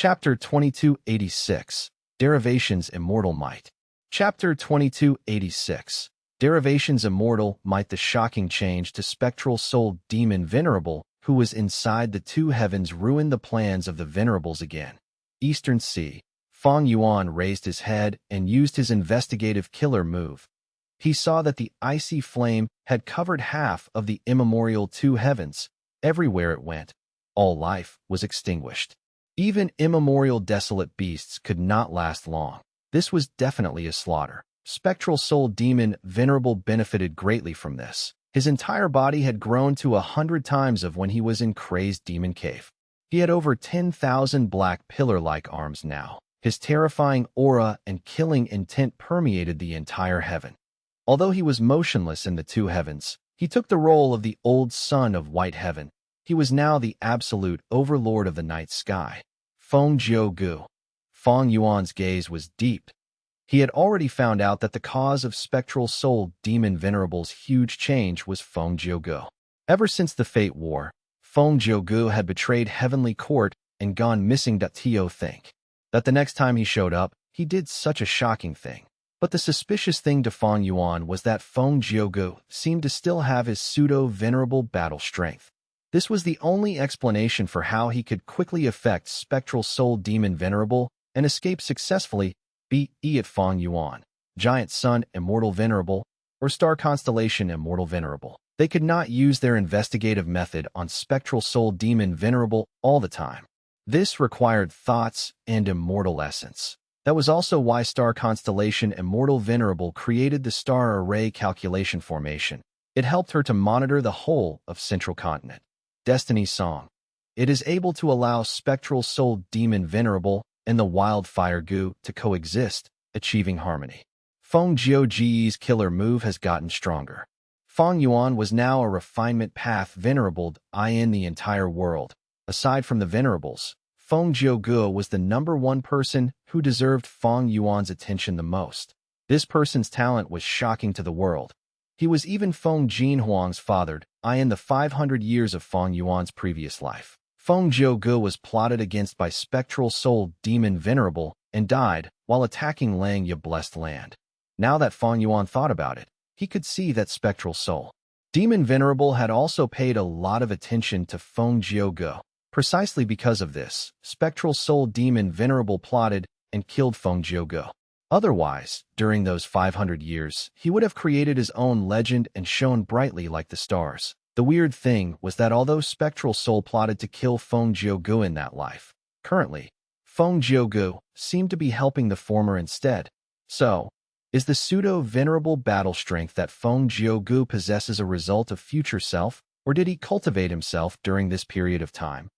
Chapter 2286, Derivations Immortal Might. Chapter 2286, Derivations Immortal Might. The shocking change to spectral soul demon Venerable, who was inside the two heavens, ruined the plans of the Venerables again. Eastern Sea. Fang Yuan raised his head and used his investigative killer move. He saw that the icy flame had covered half of the immemorial two heavens. Everywhere it went, all life was extinguished. Even immemorial desolate beasts could not last long. This was definitely a slaughter. Spectral soul demon Venerable benefited greatly from this. His entire body had grown to 100 times of when he was in crazed demon cave. He had over 10,000 black pillar-like arms now. His terrifying aura and killing intent permeated the entire heaven. Although he was motionless in the two heavens, he took the role of the old son of white heaven. He was now the absolute overlord of the night sky. Feng Gu. Fang Yuan's gaze was deep. He had already found out that the cause of spectral soul demon Venerable's huge change was Feng Gu. Ever since the Fate War, Feng Gu had betrayed Heavenly Court and gone missing. To think that the next time he showed up, he did such a shocking thing. But the suspicious thing to Fang Yuan was that Feng Gu seemed to still have his pseudo-venerable battle strength. This was the only explanation for how he could quickly affect spectral soul demon Venerable and escape successfully, be it Fang Yuan, Giant Sun Immortal Venerable, or Star Constellation Immortal Venerable. They could not use their investigative method on spectral soul demon Venerable all the time. This required thoughts and immortal essence. That was also why Star Constellation Immortal Venerable created the Star Array Calculation Formation. It helped her to monitor the whole of Central Continent. Destiny Song. It is able to allow spectral soul demon Venerable and the wildfire Gu to coexist, achieving harmony. Feng Jiuji's killer move has gotten stronger. Fang Yuan was now a refinement path Venerable in the entire world. Aside from the Venerables, Feng Gu was the #1 person who deserved Fang Yuan's attention the most. This person's talent was shocking to the world. He was even Feng Jinhuang's fathered, in the 500 years of Fang Yuan's previous life. Feng Gu was plotted against by spectral soul demon Venerable and died while attacking Lang Ye blessed land. Now that Fang Yuan thought about it, he could see that spectral soul demon Venerable had also paid a lot of attention to Feng Gu. Precisely because of this, spectral soul demon Venerable plotted and killed Feng Gu. Otherwise, during those 500 years, he would have created his own legend and shone brightly like the stars. The weird thing was that although spectral soul plotted to kill Feng Gu in that life, currently, Feng Gu seemed to be helping the former instead. So, is the pseudo-venerable battle strength that Feng Gu possesses a result of future self, or did he cultivate himself during this period of time?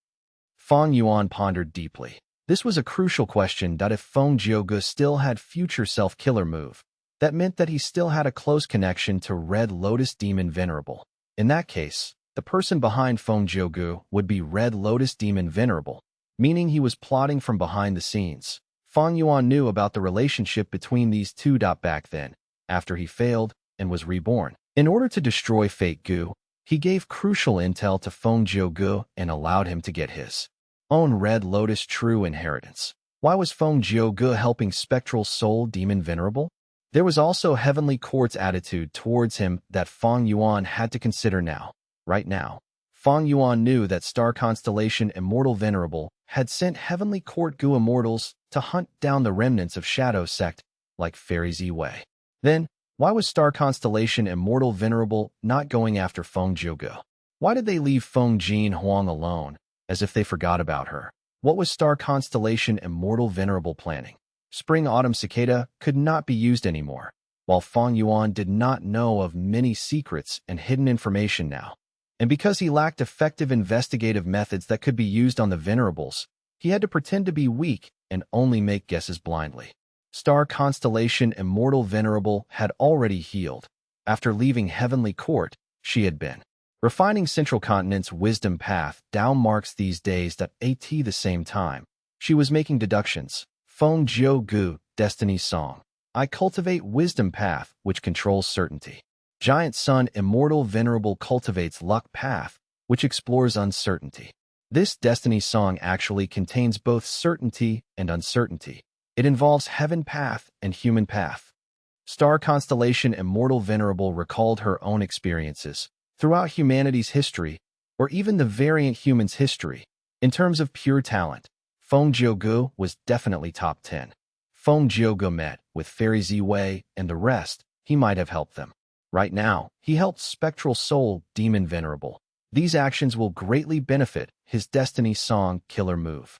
Fang Yuan pondered deeply. This was a crucial question. If Feng Gu still had future self-killer move, that meant that he still had a close connection to Red Lotus Demon Venerable. In that case, the person behind Feng Gu would be Red Lotus Demon Venerable, meaning he was plotting from behind the scenes. Fang Yuan knew about the relationship between these two. Back then, after he failed and was reborn, in order to destroy Fate Gu, he gave crucial intel to Feng Gu and allowed him to get his own Red Lotus true inheritance. Why was Feng Gu helping spectral soul demon Venerable? There was also Heavenly Court's attitude towards him that Fang Yuan had to consider now. Right now, Fang Yuan knew that Star Constellation Immortal Venerable had sent Heavenly Court Gu immortals to hunt down the remnants of Shadow Sect, like Fairy Ziwei. Then, why was Star Constellation Immortal Venerable not going after Feng Gu? Why did they leave Feng Jinhuang alone, as if they forgot about her? What was Star Constellation Immortal Venerable planning? Spring-Autumn Cicada could not be used anymore, while Fang Yuan did not know of many secrets and hidden information now. And because he lacked effective investigative methods that could be used on the Venerables, he had to pretend to be weak and only make guesses blindly. Star Constellation Immortal Venerable had already healed. After leaving Heavenly Court, she had been refining Central Continent's wisdom path. Down marks these days. At the same time, she was making deductions. Feng Gu, Destiny Song. I cultivate wisdom path, which controls certainty. Giant Sun Immortal Venerable cultivates luck path, which explores uncertainty. This Destiny song actually contains both certainty and uncertainty. It involves heaven path and human path. Star constellation Immortal Venerable recalled her own experiences throughout humanity's history, or even the variant human's history. In terms of pure talent, Feng Jiugu was definitely top 10. Feng Jiugu met with Fairy Ziwei and the rest, he might have helped them. Right now, he helped Spectral Soul Demon Venerable. These actions will greatly benefit his Destiny song Killer Move.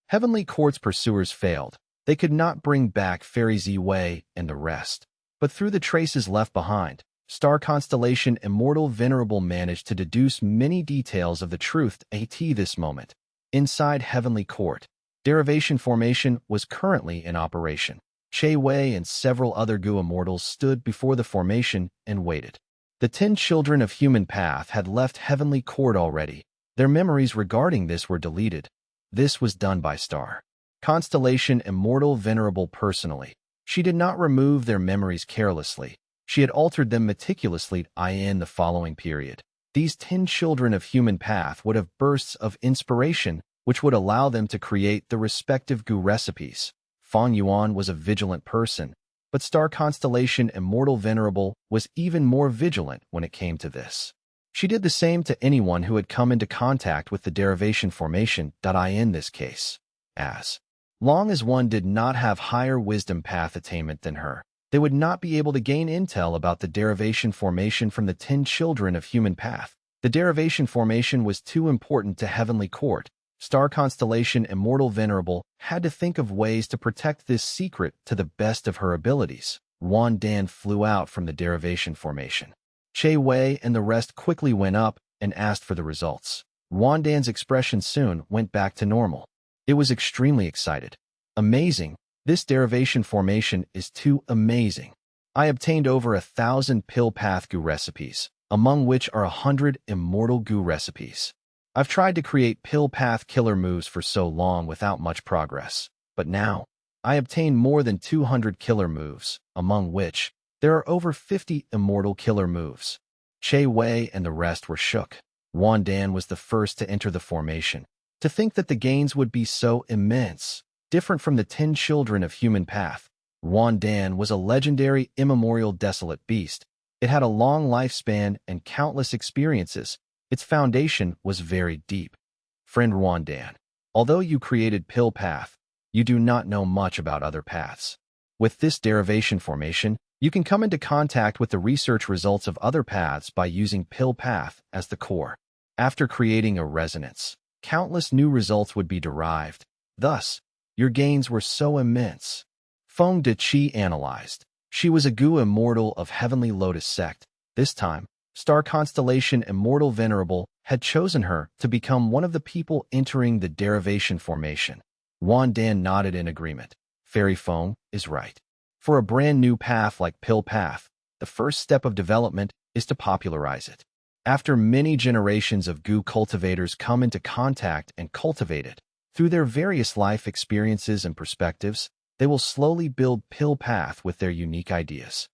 Heavenly Court's pursuers failed. They could not bring back Fairy Ziwei and the rest. But through the traces left behind, Star Constellation Immortal Venerable managed to deduce many details of the truth.The this moment. Inside Heavenly Court, derivation formation was currently in operation. Che Wei and several other Gu immortals stood before the formation and waited. The 10 children of human path had left Heavenly Court already. Their memories regarding this were deleted. This was done by Star Constellation Immortal Venerable personally. She did not remove their memories carelessly. She had altered them meticulously in the following period. These 10 children of human path would have bursts of inspiration, which would allow them to create the respective Gu recipes. Fang Yuan was a vigilant person, but Star Constellation Immortal Venerable was even more vigilant when it came to this. She did the same to anyone who had come into contact with the derivation formation.I in this case. As long as one did not have higher wisdom path attainment than her, they would not be able to gain intel about the derivation formation from the 10 children of human path. The derivation formation was too important to Heavenly Court. Star Constellation Immortal Venerable had to think of ways to protect this secret to the best of her abilities. Wan Dan flew out from the derivation formation. Che Wei and the rest quickly went up and asked for the results. Wan Dan's expression soon went back to normal. It was extremely excited. Amazing. This derivation formation is too amazing. I obtained over 1,000 pill path Gu recipes, among which are 100 immortal Gu recipes. I've tried to create pill path killer moves for so long without much progress, but now I obtained more than 200 killer moves, among which there are over 50 immortal killer moves. Che Wei and the rest were shook. Wan Dan was the first to enter the formation. To think that the gains would be so immense, different from the 10 children of human path. Wan Dan was a legendary, immemorial, desolate beast. It had a long lifespan and countless experiences. Its foundation was very deep. Friend Wan Dan, although you created Pill Path, you do not know much about other paths. With this derivation formation, you can come into contact with the research results of other paths by using Pill Path as the core. After creating a resonance, countless new results would be derived. Thus, your gains were so immense. Feng Chi analyzed. She was a Gu immortal of Heavenly Lotus sect. This time, Star Constellation Immortal Venerable had chosen her to become one of the people entering the derivation formation. Wan Dan nodded in agreement. Fairy Feng is right. For a brand new path like Pill Path, the first step of development is to popularize it. After many generations of Gu cultivators come into contact and cultivate it, through their various life experiences and perspectives, they will slowly build Pill Path with their unique ideas.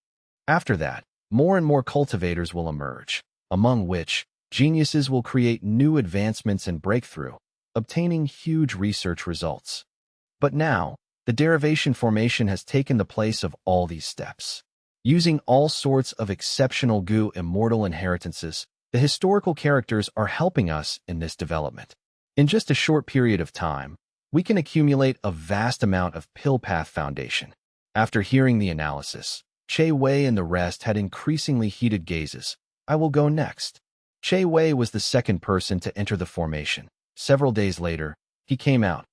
After that, more and more cultivators will emerge, among which geniuses will create new advancements and breakthrough, obtaining huge research results. But now, the derivation formation has taken the place of all these steps. Using all sorts of exceptional Gu immortal inheritances, the historical characters are helping us in this development. In just a short period of time, we can accumulate a vast amount of Pill Path foundation. After hearing the analysis, Che Wei and the rest had increasingly heated gazes. I will go next. Che Wei was the second person to enter the formation. Several days later, he came out.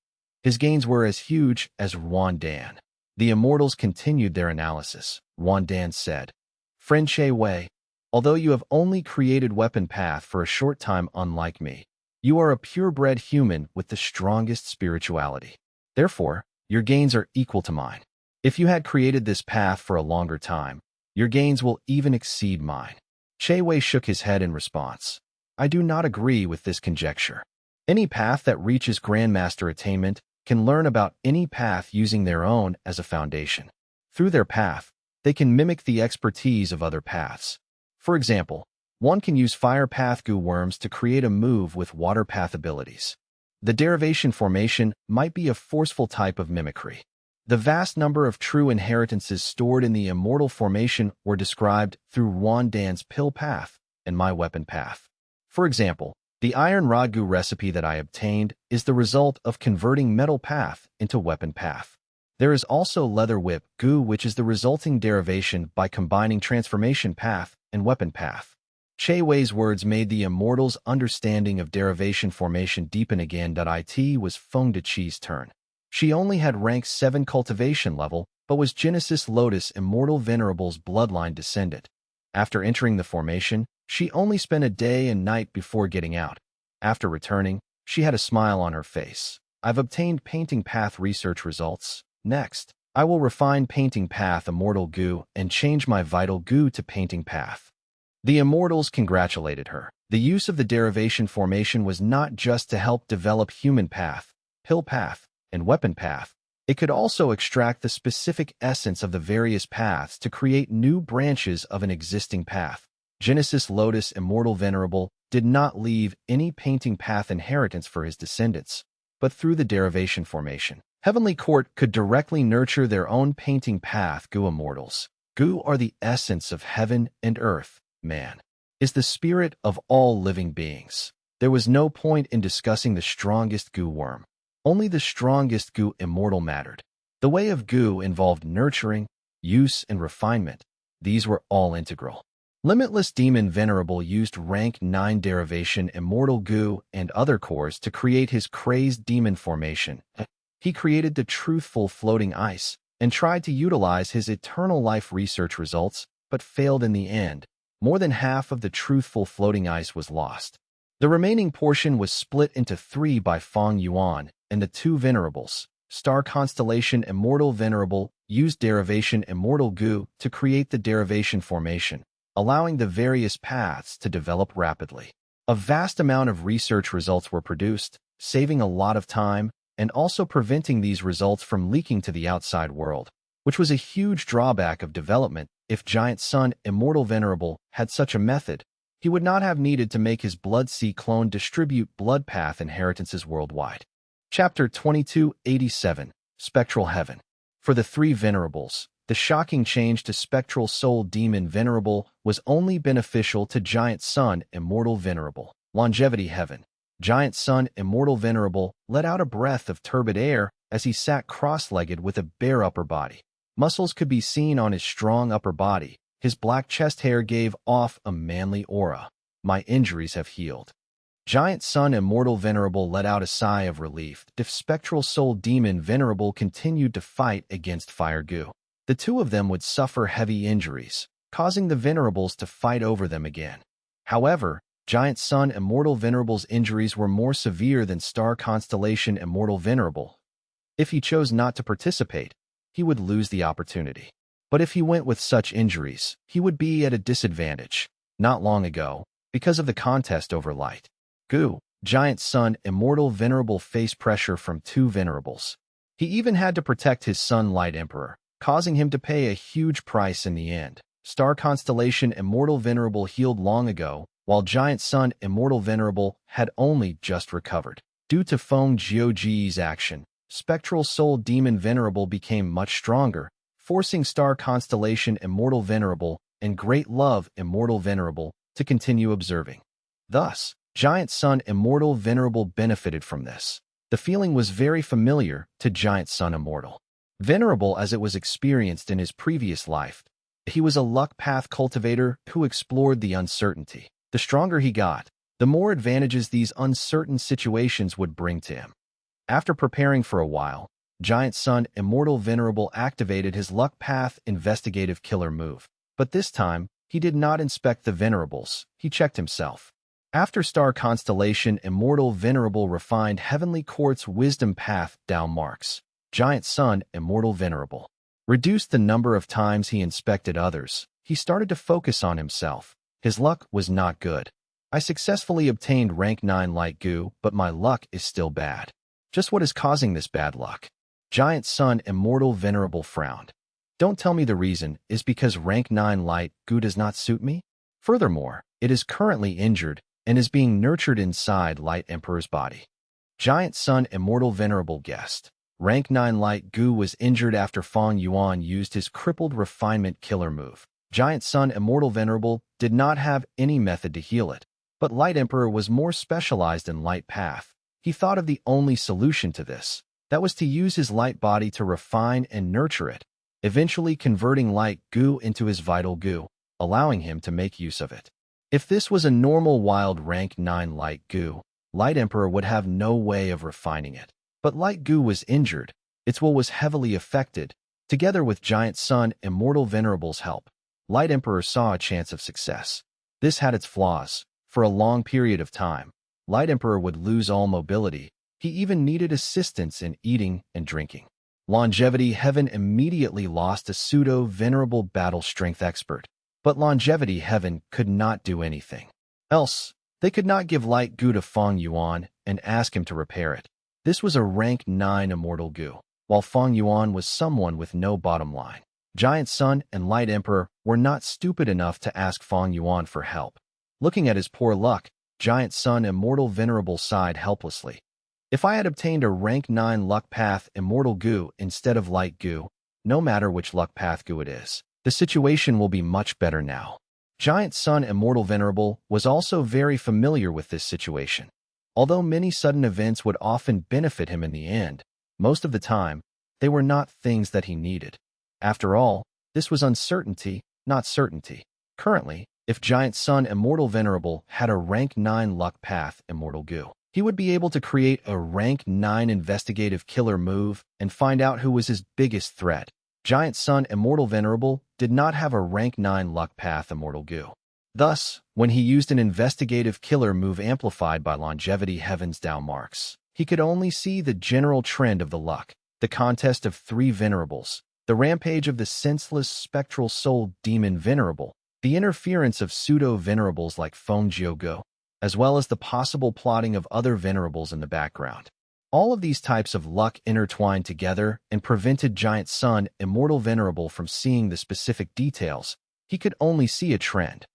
His gains were as huge as Wan Dan. The immortals continued their analysis. Wan Dan said, Friend Che Wei, although you have only created weapon path for a short time unlike me, you are a purebred human with the strongest spirituality. Therefore, your gains are equal to mine. If you had created this path for a longer time, your gains will even exceed mine. Che Wei shook his head in response. I do not agree with this conjecture. Any path that reaches Grandmaster attainment can learn about any path using their own as a foundation. Through their path, they can mimic the expertise of other paths. For example, one can use fire path Gu worms to create a move with water path abilities. The derivation formation might be a forceful type of mimicry. The vast number of true inheritances stored in the immortal formation were described through Wan Dan's pill path and my weapon path. For example, the iron rod goo recipe that I obtained is the result of converting metal path into weapon path. There is also leather whip goo, which is the resulting derivation by combining transformation path and weapon path. Che Wei's words made the immortal's understanding of derivation formation deepen again. It was Feng Yuan's turn. She only had rank 7 cultivation level, but was Genesis Lotus Immortal Venerable's bloodline descendant. After entering the formation, she only spent a day and night before getting out. After returning, she had a smile on her face. I've obtained painting path research results. Next, I will refine painting path immortal goo and change my vital goo to painting path. The immortals congratulated her. The use of the derivation formation was not just to help develop human path, pill path, and weapon path. It could also extract the specific essence of the various paths to create new branches of an existing path. Genesis Lotus Immortal Venerable did not leave any painting path inheritance for his descendants, but through the derivation formation, Heavenly Court could directly nurture their own painting path. Goo immortals. Goo are the essence of heaven and earth. Man is the spirit of all living beings. There was no point in discussing the strongest goo worm. Only the strongest goo immortal mattered. The way of goo involved nurturing, use, and refinement. These were all integral. Limitless Demon Venerable used rank 9 derivation immortal goo and other cores to create his crazed demon formation. He created the truthful floating ice and tried to utilize his eternal life research results, but failed in the end. More than half of the truthful floating ice was lost. The remaining portion was split into 3 by Fang Yuan and the 2 venerables. Star Constellation Immortal Venerable used derivation immortal goo to create the derivation formation, allowing the various paths to develop rapidly. A vast amount of research results were produced, saving a lot of time and also preventing these results from leaking to the outside world, which was a huge drawback of development. If Giant Sun Immortal Venerable had such a method, he would not have needed to make his Blood Sea clone distribute blood path inheritances worldwide. Chapter 2287, Spectral Heaven. For the 3 venerables, the shocking change to Spectral Soul Demon Venerable was only beneficial to Giant Sun Immortal Venerable. Longevity Heaven. Giant Sun Immortal Venerable let out a breath of turbid air as he sat cross-legged with a bare upper body. Muscles could be seen on his strong upper body. His black chest hair gave off a manly aura. My injuries have healed. Giant Sun Immortal Venerable let out a sigh of relief. The Spectral Soul Demon Venerable continued to fight against Fire Goo. The 2 of them would suffer heavy injuries, causing the Venerables to fight over them again. However, Giant Sun Immortal Venerable's injuries were more severe than Star Constellation Immortal Venerable. If he chose not to participate, he would lose the opportunity. But if he went with such injuries, he would be at a disadvantage. Not long ago, because of the contest over light goo, Giant Sun Immortal Venerable faced pressure from 2 venerables. He even had to protect his son Light Emperor, causing him to pay a huge price in the end. Star Constellation Immortal Venerable healed long ago, while Giant Sun Immortal Venerable had only just recovered. Due to Feng Yuan's action, Spectral Soul Demon Venerable became much stronger, forcing Star Constellation Immortal Venerable and Great Love Immortal Venerable to continue observing. Thus, Giant Sun Immortal Venerable benefited from this. The feeling was very familiar to Giant Sun Immortal Venerable as it was experienced in his previous life. He was a luck path cultivator who explored the uncertainty. The stronger he got, the more advantages these uncertain situations would bring to him. After preparing for a while, Giant Sun Immortal Venerable activated his luck path investigative killer move. But this time, he did not inspect the venerables. He checked himself. After Star Constellation Immortal Venerable refined Heavenly Court's wisdom path down marks, Giant Sun Immortal Venerable reduced the number of times he inspected others. He started to focus on himself. His luck was not good. I successfully obtained rank 9 light goo, but my luck is still bad. Just what is causing this bad luck? Giant Sun Immortal Venerable frowned. Don't tell me the reason is because rank 9 light goo does not suit me? Furthermore, it is currently injured and is being nurtured inside Light Emperor's body. Giant Sun Immortal Venerable Guest. Rank 9 Light Gu was injured after Fang Yuan used his crippled refinement killer move. Giant Sun Immortal Venerable did not have any method to heal it, but Light Emperor was more specialized in Light Path. He thought of the only solution to this. That was to use his light body to refine and nurture it, eventually converting Light Gu into his vital Gu, allowing him to make use of it. If this was a normal wild rank 9 Light Gu, Light Emperor would have no way of refining it. But Light Gu was injured, its will was heavily affected. Together with Giant Sun Immortal Venerable's help, Light Emperor saw a chance of success. This had its flaws. For a long period of time, Light Emperor would lose all mobility. He even needed assistance in eating and drinking. Longevity Heaven immediately lost a pseudo-venerable battle strength expert. But Longevity Heaven could not do anything else. They could not give Light Gu to Fang Yuan and ask him to repair it. This was a rank 9 Immortal Gu, while Fang Yuan was someone with no bottom line. Giant Sun and Light Emperor were not stupid enough to ask Fang Yuan for help. Looking at his poor luck, Giant Sun Immortal Venerable sighed helplessly. If I had obtained a rank 9 Luck Path Immortal Gu instead of Light Gu, no matter which Luck Path Gu it is, the situation will be much better now. Giant Sun Immortal Venerable was also very familiar with this situation. Although many sudden events would often benefit him in the end, most of the time, they were not things that he needed. After all, this was uncertainty, not certainty. Currently, if Giant Sun Immortal Venerable had a rank 9 Luck Path Immortal Gu, he would be able to create a rank 9 investigative killer move and find out who was his biggest threat. Giant Sun Immortal Venerable did not have a rank 9 Luck Path Immortal Gu. Thus, when he used an investigative killer move amplified by Longevity Heaven's Tao marks, he could only see the general trend of the luck, the contest of 3 venerables, the rampage of the senseless spectral soul demon venerable, the interference of pseudo-venerables like Feng Yuan, as well as the possible plotting of other venerables in the background. All of these types of luck intertwined together and prevented Giant Sun Immortal Venerable from seeing the specific details. He could only see a trend.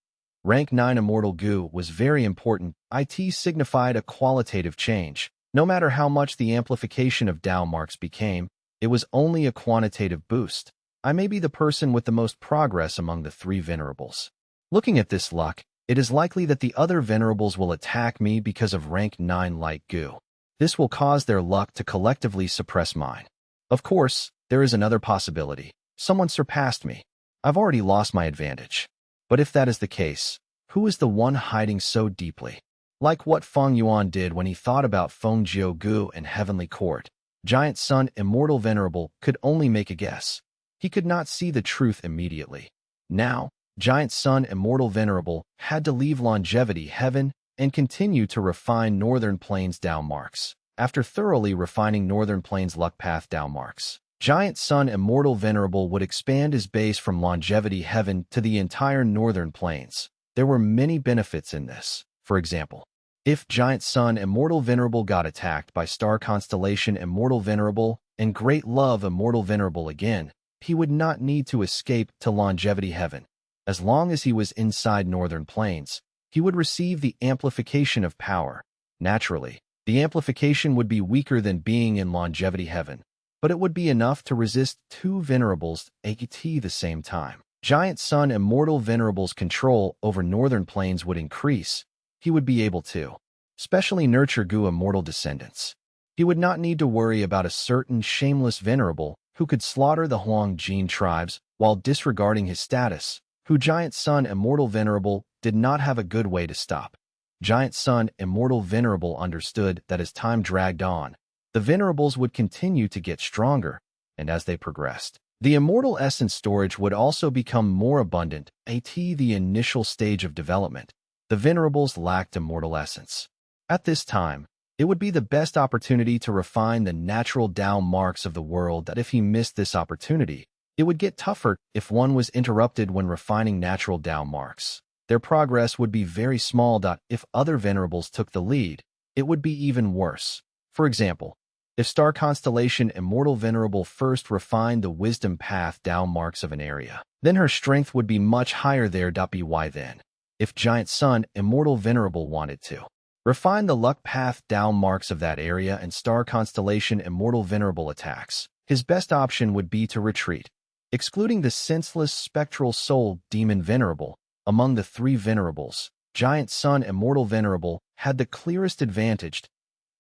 Rank 9 Immortal Gu was very important. It signified a qualitative change. No matter how much the amplification of Tao marks became, it was only a quantitative boost. I may be the person with the most progress among the 3 venerables. Looking at this luck, it is likely that the other venerables will attack me because of rank 9 Light Gu. This will cause their luck to collectively suppress mine. Of course, there is another possibility. Someone surpassed me. I've already lost my advantage. But if that is the case, who is the one hiding so deeply? Like what Fang Yuan did when he thought about Feng Gu and Heavenly Court, Giant Sun Immortal Venerable could only make a guess. He could not see the truth immediately. Now, Giant Sun Immortal Venerable had to leave Longevity Heaven and continue to refine Northern Plains Tao marks. After thoroughly refining Northern Plains Luck Path Tao marks, Giant Sun Immortal Venerable would expand his base from Longevity Heaven to the entire Northern Plains. There were many benefits in this. For example, if Giant Sun Immortal Venerable got attacked by Star Constellation Immortal Venerable and Great Love Immortal Venerable again, he would not need to escape to Longevity Heaven. As long as he was inside Northern Plains, he would receive the amplification of power. Naturally, the amplification would be weaker than being in Longevity Heaven, but it would be enough to resist 2 venerables at the same time. Giant Sun Immortal Venerable's control over Northern Plains would increase. He would be able to specially nurture Gu immortal descendants. He would not need to worry about a certain shameless venerable who could slaughter the Huang Jin tribes while disregarding his status, who Giant Sun Immortal Venerable did not have a good way to stop. Giant Sun Immortal Venerable understood that as time dragged on, the venerables would continue to get stronger, and as they progressed, the immortal essence storage would also become more abundant. At the initial stage of development, the venerables lacked immortal essence. At this time, it would be the best opportunity to refine the natural Tao marks of the world. That if he missed this opportunity, it would get tougher. If one was interrupted when refining natural Tao marks, their progress would be very small. If other venerables took the lead, it would be even worse. For example, if Star Constellation Immortal Venerable first refined the wisdom path Tao marks of an area, then her strength would be much higher there. By then, if Giant Sun Immortal Venerable wanted to Refine the luck path down marks of that area and star constellation immortal venerable attacks. His best option would be to retreat. Excluding the senseless spectral soul demon venerable, among the three venerables, giant sun immortal venerable had the clearest advantage.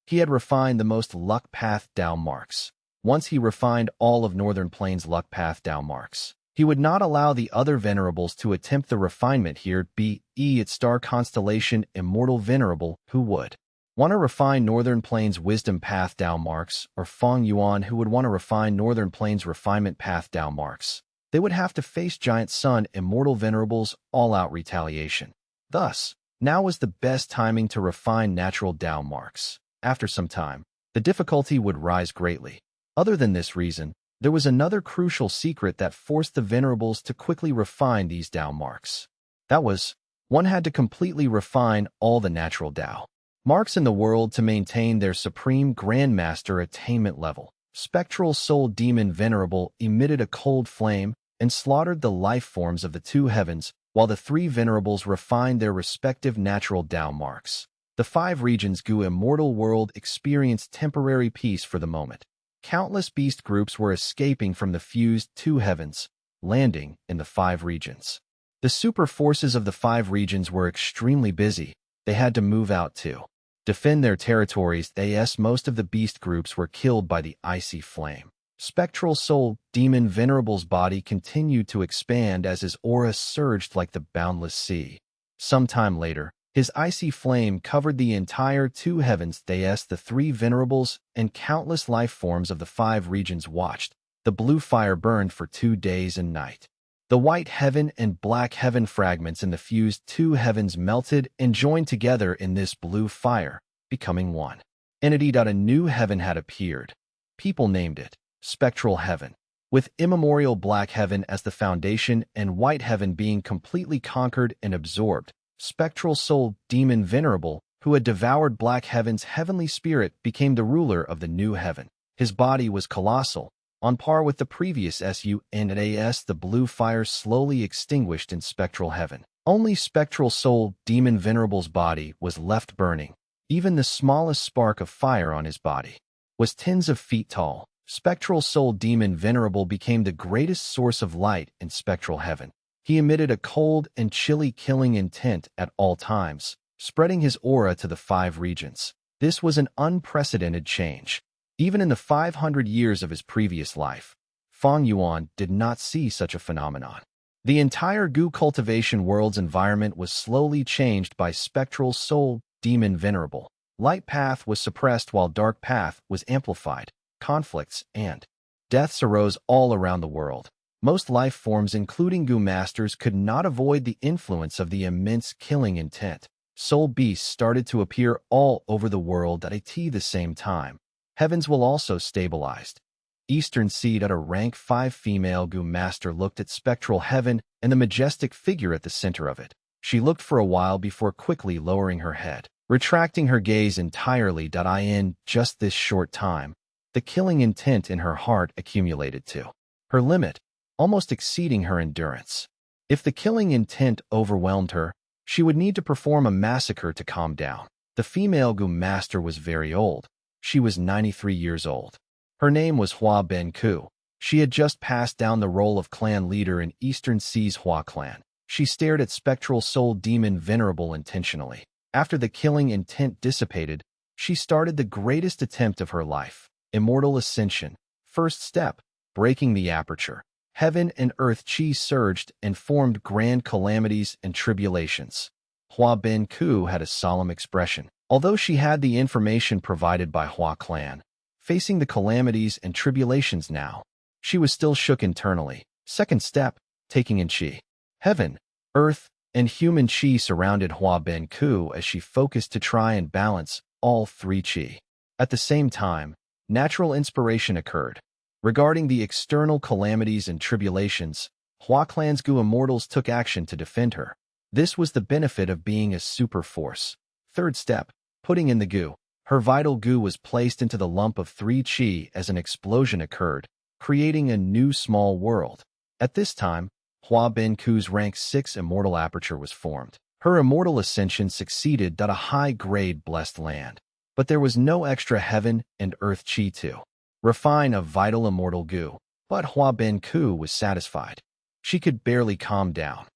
He had refined the most luck path down marks. Once he refined all of Northern Plains luck path down marks, he would not allow the other venerables to attempt the refinement here, be its star constellation immortal venerable who would want to refine Northern Plains wisdom path down marks, or Fang Yuan who would want to refine Northern Plains refinement path down marks. They would have to face giant sun immortal venerables all-out retaliation. Thus, now was the best timing to refine natural down marks. After some time, the difficulty would rise greatly. Other than this reason, there was another crucial secret that forced the venerables to quickly refine these Tao marks. That was, one had to completely refine all the natural Tao marks in the world to maintain their supreme grandmaster attainment level. Spectral soul demon venerable emitted a cold flame and slaughtered the life forms of the two heavens, while the three venerables refined their respective natural Tao marks. The five regions Gu immortal world experienced temporary peace for the moment. Countless beast groups were escaping from the fused two heavens, landing in the five regions. The super forces of the five regions were extremely busy. They had to move out to defend their territories. Most of the beast groups were killed by the icy flame. Spectral soul demon venerable's body continued to expand as his aura surged like the boundless sea. Sometime later, his icy flame covered the entire two heavens. The three venerables and countless life forms of the five regions watched. The blue fire burned for 2 days and night. The white heaven and black heaven fragments in the fused two heavens melted and joined together in this blue fire, becoming one entity. A new heaven had appeared. People named it Spectral Heaven, with immemorial black heaven as the foundation and white heaven being completely conquered and absorbed. Spectral soul demon venerable, who had devoured black heaven's heavenly spirit, became the ruler of the new heaven. His body was colossal, on par with the previous SUNAS. The blue fire slowly extinguished in spectral heaven. Only spectral soul demon venerable's body was left burning. Even the smallest spark of fire on his body was tens of feet tall. Spectral soul demon venerable became the greatest source of light in spectral heaven. He emitted a cold and chilly killing intent at all times, spreading his aura to the five regions. This was an unprecedented change. Even in the 500 years of his previous life, Fang Yuan did not see such a phenomenon. The entire Gu cultivation world's environment was slowly changed by spectral soul demon venerable. Light path was suppressed while dark path was amplified. Conflicts and deaths arose all around the world. Most life forms, including Gu masters, could not avoid the influence of the immense killing intent. Soul beasts started to appear all over the world at the same time. Heavens will also stabilized. Eastern Seed at a rank 5 female Gu master looked at spectral heaven and the majestic figure at the center of it. She looked for a while before quickly lowering her head, retracting her gaze entirely. In just this short time, the killing intent in her heart accumulated to her limit, almost exceeding her endurance. If the killing intent overwhelmed her, she would need to perform a massacre to calm down. The female Gu master was very old. She was 93 years old. Her name was Hua Ben Ku. She had just passed down the role of clan leader in Eastern Sea's Hua clan. She stared at spectral soul demon venerable intentionally. After the killing intent dissipated, she started the greatest attempt of her life. Immortal ascension. First step, breaking the aperture. Heaven and earth chi surged and formed grand calamities and tribulations. Hua Ben Ku had a solemn expression. Although she had the information provided by Hua clan, facing the calamities and tribulations now, she was still shook internally. Second step, taking in chi. Heaven, earth, and human chi surrounded Hua Ben Ku as she focused to try and balance all three chi. At the same time, natural inspiration occurred. Regarding the external calamities and tribulations, Hua clan's Gu immortals took action to defend her. This was the benefit of being a super force. Third step, putting in the Gu. Her vital Gu was placed into the lump of 3 chi as an explosion occurred, creating a new small world. At this time, Hua Ben Ku's rank 6 immortal aperture was formed. Her immortal ascension succeeded at a high-grade blessed land. But there was no extra heaven and earth chi to refine a vital immortal goo. But Hua Ben Ku was satisfied. She could barely calm down.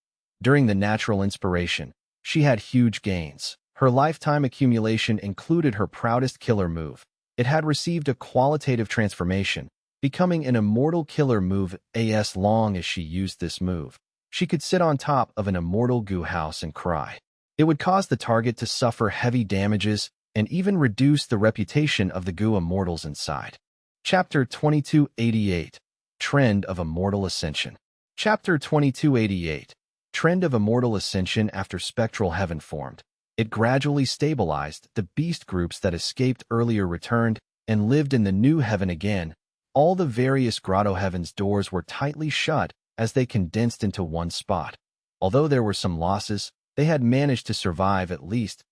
During the natural inspiration, she had huge gains. Her lifetime accumulation included her proudest killer move. It had received a qualitative transformation, becoming an immortal killer move. As long as she used this move, she could sit on top of an immortal goo house and cry. It would cause the target to suffer heavy damages and even reduce the reputation of the goo immortals inside. Chapter 2288. Trend of Immortal Ascension. Chapter 2288. Trend of Immortal Ascension. After spectral heaven formed, it gradually stabilized. The beast groups that escaped earlier returned and lived in the new heaven again. All the various grotto heavens' doors were tightly shut as they condensed into one spot. Although there were some losses, they had managed to survive at least,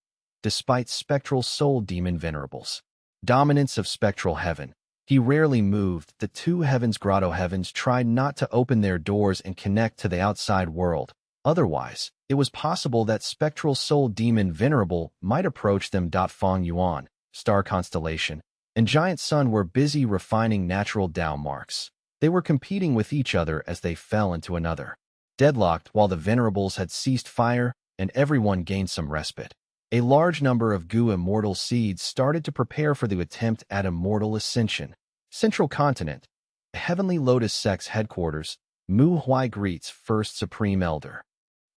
despite spectral soul demon venerables. Dominance of spectral heaven. He rarely moved. The two heavens' grotto heavens tried not to open their doors and connect to the outside world. Otherwise, it was possible that spectral soul demon venerable might approach them. Fang Yuan, star constellation, and giant sun were busy refining natural Tao marks. They were competing with each other as they fell into another deadlocked while the venerables had ceased fire and everyone gained some respite. A large number of goo immortal seeds started to prepare for the attempt at immortal ascension. Central Continent, Heavenly Lotus Sect's headquarters, Mu Huai greets First Supreme Elder.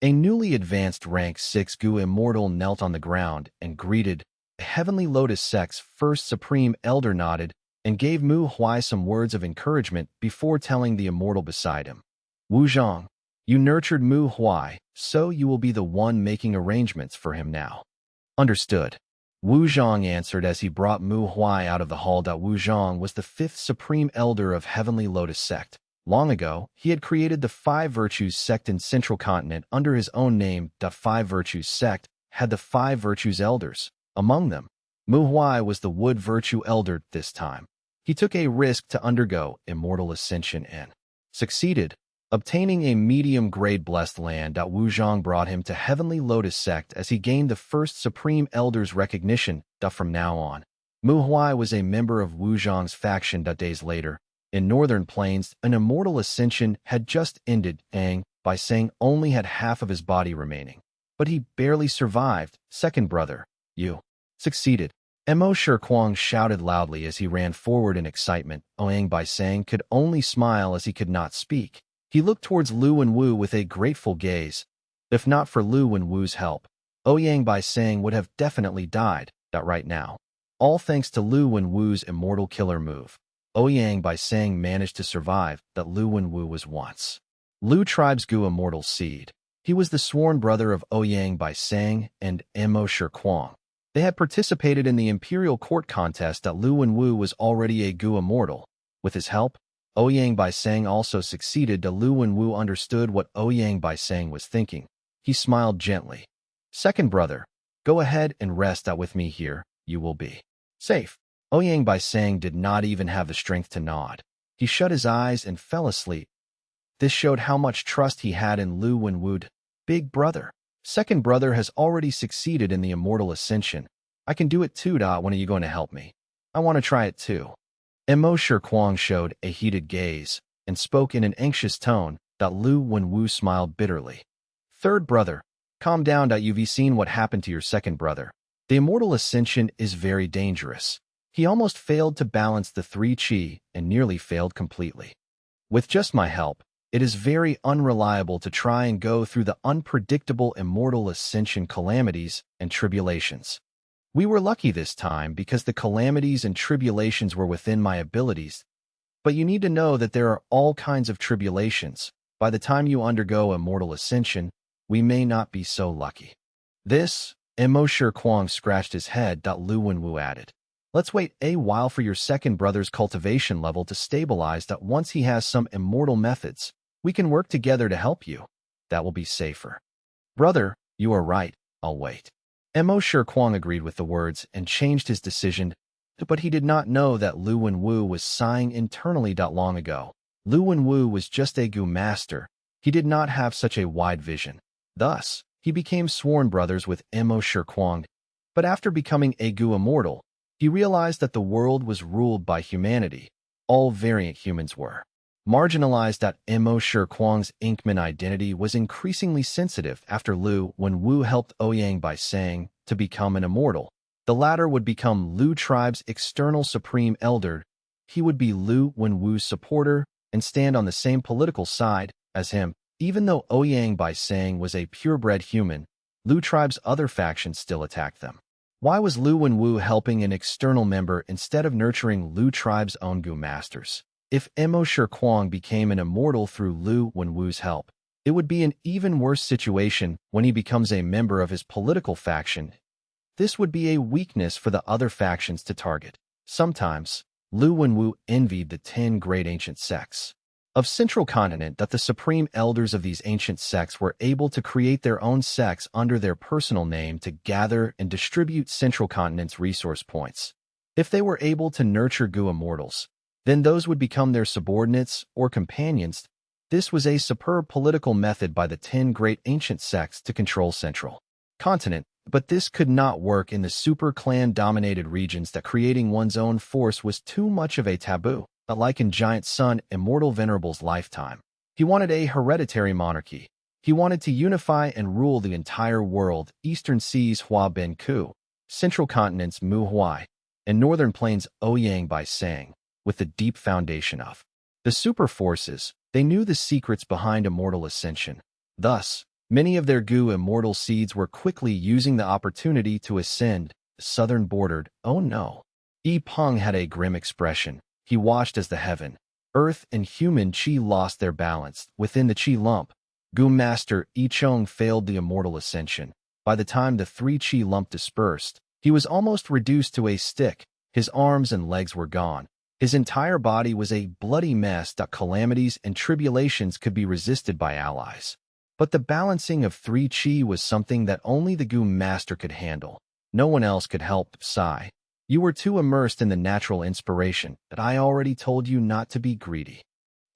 A newly advanced rank 6 goo immortal knelt on the ground and greeted. Heavenly Lotus Sect's First Supreme Elder nodded and gave Mu Huai some words of encouragement before telling the immortal beside him. Wu Zhang, you nurtured Mu Huai, so you will be the one making arrangements for him now. Understood. Wu Zhang answered as he brought Mu Huai out of the hall. Wu Zhang was the 5th Supreme Elder of Heavenly Lotus Sect. Long ago, he had created the 5 Virtues Sect in Central Continent under his own name. 5 Virtues Sect had the 5 Virtues Elders. Among them, Mu Huai was the Wood Virtue Elder this time. He took a risk to undergo immortal ascension and succeeded, obtaining a medium-grade blessed land. Wu Zhang brought him to Heavenly Lotus Sect as he gained the First Supreme Elder's recognition. From now on, Mu Huai was a member of Wu Zhang's faction. Days later, in Northern Plains, an immortal ascension had just ended. Fang, by saying, only had half of his body remaining. But he barely survived. Second brother, you succeeded. Mo Shirquang shouted loudly as he ran forward in excitement. Ouyang by saying could only smile as he could not speak. He looked towards Lu Wenwu with a grateful gaze. If not for Lu Wenwu's help, Ouyang by saying would have definitely died. Right now, all thanks to Lu Wenwu's immortal killer move, Ouyang by saying managed to survive. Lu Wenwu was once Lu tribe's Gu immortal seed. He was the sworn brother of Ouyang by saying and Mo Shirquang. They had participated in the imperial court contest. Lu Wenwu was already a Gu immortal. With his help, Ouyang by saying also succeeded. Lu Wenwu understood what Ouyang by saying was thinking. He smiled gently. Second brother, go ahead and rest out with me here. You will be safe. Ouyang by saying did not even have the strength to nod. He shut his eyes and fell asleep. This showed how much trust he had in Lu Wenwu. Big brother. Second brother has already succeeded in the immortal ascension. I can do it too. When are you going to help me? I want to try it too. Mo Shirquang showed a heated gaze and spoke in an anxious tone. Lu Wenwu smiled bitterly. Third brother, calm down. You've seen what happened to your second brother. The immortal ascension is very dangerous. He almost failed to balance the 3 chi and nearly failed completely. With just my help, it is very unreliable to try and go through the unpredictable immortal ascension calamities and tribulations. We were lucky this time because the calamities and tribulations were within my abilities, but you need to know that there are all kinds of tribulations. By the time you undergo immortal ascension, we may not be so lucky. This, Mo Shirquang scratched his head. Lu Wenwu added, let's wait a while for your second brother's cultivation level to stabilize. Once he has some immortal methods, we can work together to help you. That will be safer. Brother, you are right. I'll wait. Mo Shirquang agreed with the words and changed his decision, but he did not know that Lu Wenwu was sighing internally. Long ago, Lu Wenwu was just a Gu master. He did not have such a wide vision. Thus, He became sworn brothers with Mo Shirkwang, but after becoming a Gu immortal, he realized that the world was ruled by humanity. All variant humans were marginalized. Mo Shirkwang's Inkman identity was increasingly sensitive after Lu Wenwu helped Ouyang by saying to become an immortal. The latter would become Lu tribe's external supreme elder. He would be Lu Wenwu's supporter and stand on the same political side as him. Even though Ouyang by saying was a purebred human, Lu tribe's other factions still attacked them. Why was Lu Wenwu helping an external member instead of nurturing Lu tribe's own Gu masters? If Mo Shirkwang became an immortal through Lu Wenwu's help, it would be an even worse situation when he becomes a member of his political faction. This would be a weakness for the other factions to target. Sometimes, Lu Wenwu envied the 10 great ancient sects of Central Continent that the supreme elders of these ancient sects were able to create their own sects under their personal name to gather and distribute Central Continent's resource points. If they were able to nurture Gu immortals, then those would become their subordinates or companions. This was a superb political method by the 10 great ancient sects to control Central Continent, but this could not work in the super clan-dominated regions that creating one's own force was too much of a taboo. Like in Giant Sun Immortal Venerable's lifetime, he wanted a hereditary monarchy. He wanted to unify and rule the entire world, Eastern Seas Hua Ben Ku, Central Continents Mu Huai, and Northern Plains Ouyang by saying, with the deep foundation of the super forces, they knew the secrets behind immortal ascension. Thus, many of their Gu immortal seeds were quickly using the opportunity to ascend. Southern bordered, oh no. Yi Peng had a grim expression. He watched as the heaven, earth, and human qi lost their balance. Within the qi lump, Gu Master Yi Chong failed the immortal ascension. By the time the 3 qi lump dispersed, he was almost reduced to a stick. His arms and legs were gone. His entire body was a bloody mess. Calamities and tribulations could be resisted by allies. But the balancing of 3 qi was something that only the Gu Master could handle. No one else could help. Sigh. You were too immersed in the natural inspiration that I already told you not to be greedy.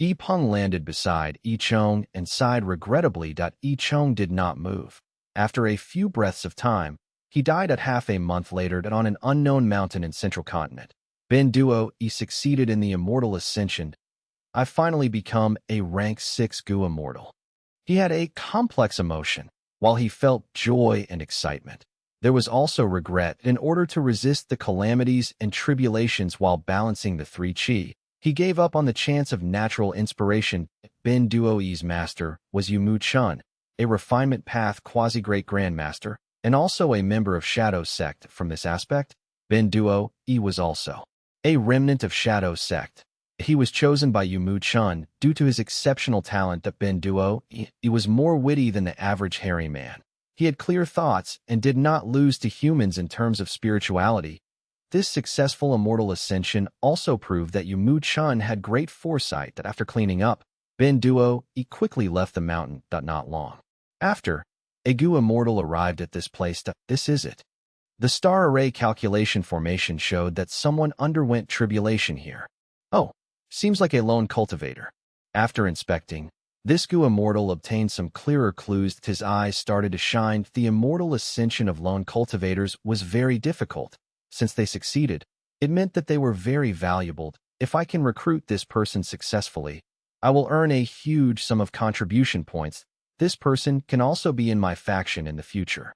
Yi Peng landed beside Yi Chong and sighed regrettably. Yi Chong did not move. After a few breaths of time, he died at half a month later on an unknown mountain in Central Continent. Ben Duo Yi succeeded in the immortal ascension. I finally become a rank 6 Gu immortal. He had a complex emotion. While he felt joy and excitement, there was also regret. In order to resist the calamities and tribulations while balancing the 3 qi, he gave up on the chance of natural inspiration. Ben Duo's master was Yumu Chun, a refinement path quasi-great grandmaster, and also a member of Shadow Sect. From this aspect, Ben Duo was also a remnant of Shadow Sect. He was chosen by Yumu Chun due to his exceptional talent. Ben Duo was more witty than the average hairy man. He had clear thoughts and did not lose to humans in terms of spirituality. This successful immortal ascension also proved that Yumu Chun had great foresight. That after cleaning up, Ben Duo quickly left the mountain. Not long after, a Gu immortal arrived at this place. This is it. The star array calculation formation showed that someone underwent tribulation here. Oh, seems like a lone cultivator. After inspecting, this Gu immortal obtained some clearer clues. His eyes started to shine. The immortal ascension of lone cultivators was very difficult. Since they succeeded, it meant that they were very valuable. If I can recruit this person successfully, I will earn a huge sum of contribution points. This person can also be in my faction in the future.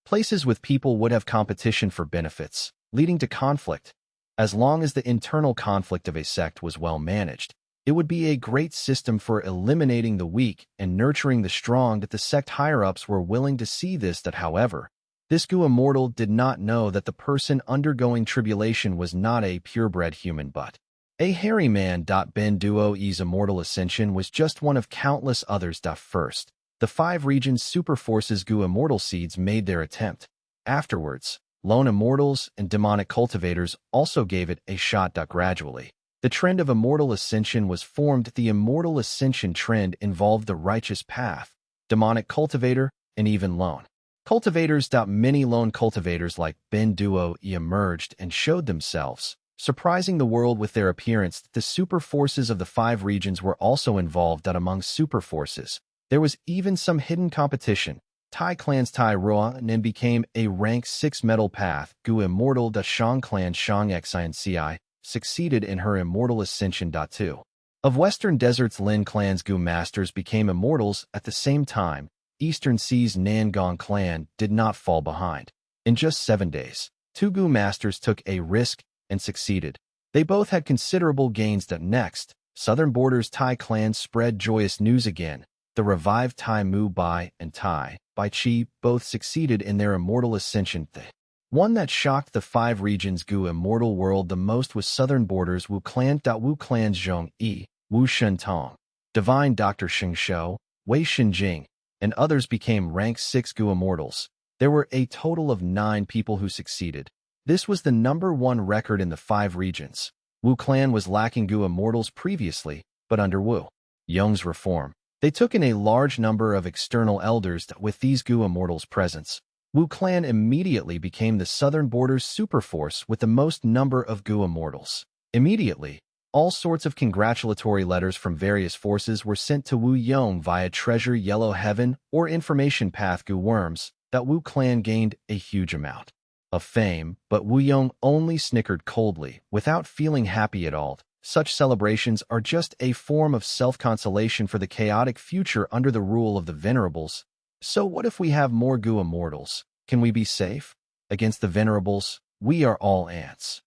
Places with people would have competition for benefits, leading to conflict. As long as the internal conflict of a sect was well managed, it would be a great system for eliminating the weak and nurturing the strong. That the sect higher-ups were willing to see this. However, this Gu immortal did not know that the person undergoing tribulation was not a purebred human but a hairy man. Ben Duo's immortal ascension was just one of countless others. First, the 5 regions superforces Gu immortal seeds made their attempt. Afterwards, lone immortals and demonic cultivators also gave it a shot. Gradually, the trend of immortal ascension was formed. The immortal ascension trend involved the righteous path, demonic cultivator, and even lone cultivators. Many lone cultivators like Ben Duo emerged and showed themselves, surprising the world with their appearance. The super forces of the 5 regions were also involved. Among super forces, there was even some hidden competition. Tai clan's Tai Ruan and became a rank 6 metal path. Gu immortal da Shang clan Shang Xinci succeeded in her immortal ascension. 2. Of Western Desert's Lin clan's Gu masters became immortals at the same time. Eastern Sea's Nangong clan did not fall behind. In just 7 days, 2 Gu masters took a risk and succeeded. They both had considerable gains. Next, Southern Border's Tai clan spread joyous news again. The revived Tai Mu Bai and Tai Bai Chi both succeeded in their immortal ascension. The one that shocked the 5 regions Gu immortal world the most was Southern Border's Wu clan. Wu clan's Zhong Yi, Wu Shentong, Divine Dr. Xing Shou, Wei Xinjing, and others became rank 6 Gu immortals. There were a total of 9 people who succeeded. This was the #1 record in the 5 regions. Wu clan was lacking Gu immortals previously, but under Wu Yong's reform, they took in a large number of external elders. With these Gu immortals' presence, Wu clan immediately became the Southern Border's superforce with the most number of Gu immortals. Immediately, all sorts of congratulatory letters from various forces were sent to Wu Yong via Treasure Yellow Heaven or Information Path Gu worms. That Wu clan gained a huge amount of fame, but Wu Yong only snickered coldly, without feeling happy at all. Such celebrations are just a form of self-consolation for the chaotic future under the rule of the Venerables. So what if we have more Gu immortals? Can we be safe? Against the Venerables, we are all ants.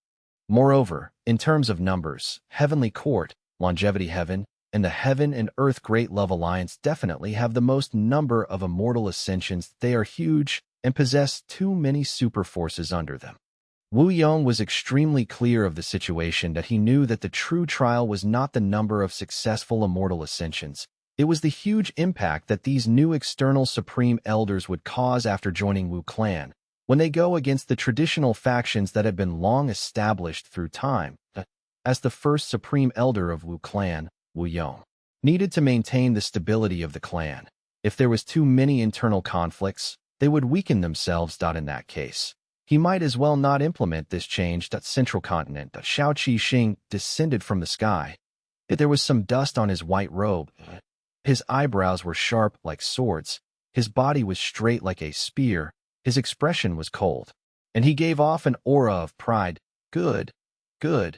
Moreover, in terms of numbers, Heavenly Court, Longevity Heaven, and the Heaven and Earth Great Love Alliance definitely have the most number of immortal ascensions. They are huge and possess too many super forces under them. Wu Yong was extremely clear of the situation, that he knew that the true trial was not the number of successful immortal ascensions. It was the huge impact that these new external supreme elders would cause after joining Wu clan, when they go against the traditional factions that had been long established through time. As the first supreme elder of Wu clan, Wu Yong needed to maintain the stability of the clan. If there was too many internal conflicts, they would weaken themselves. In that case, he might as well not implement this change. Central continent. Shao Qi Xing descended from the sky. There was some dust on his white robe. His eyebrows were sharp like swords. His body was straight like a spear. His expression was cold, and he gave off an aura of pride. Good, good,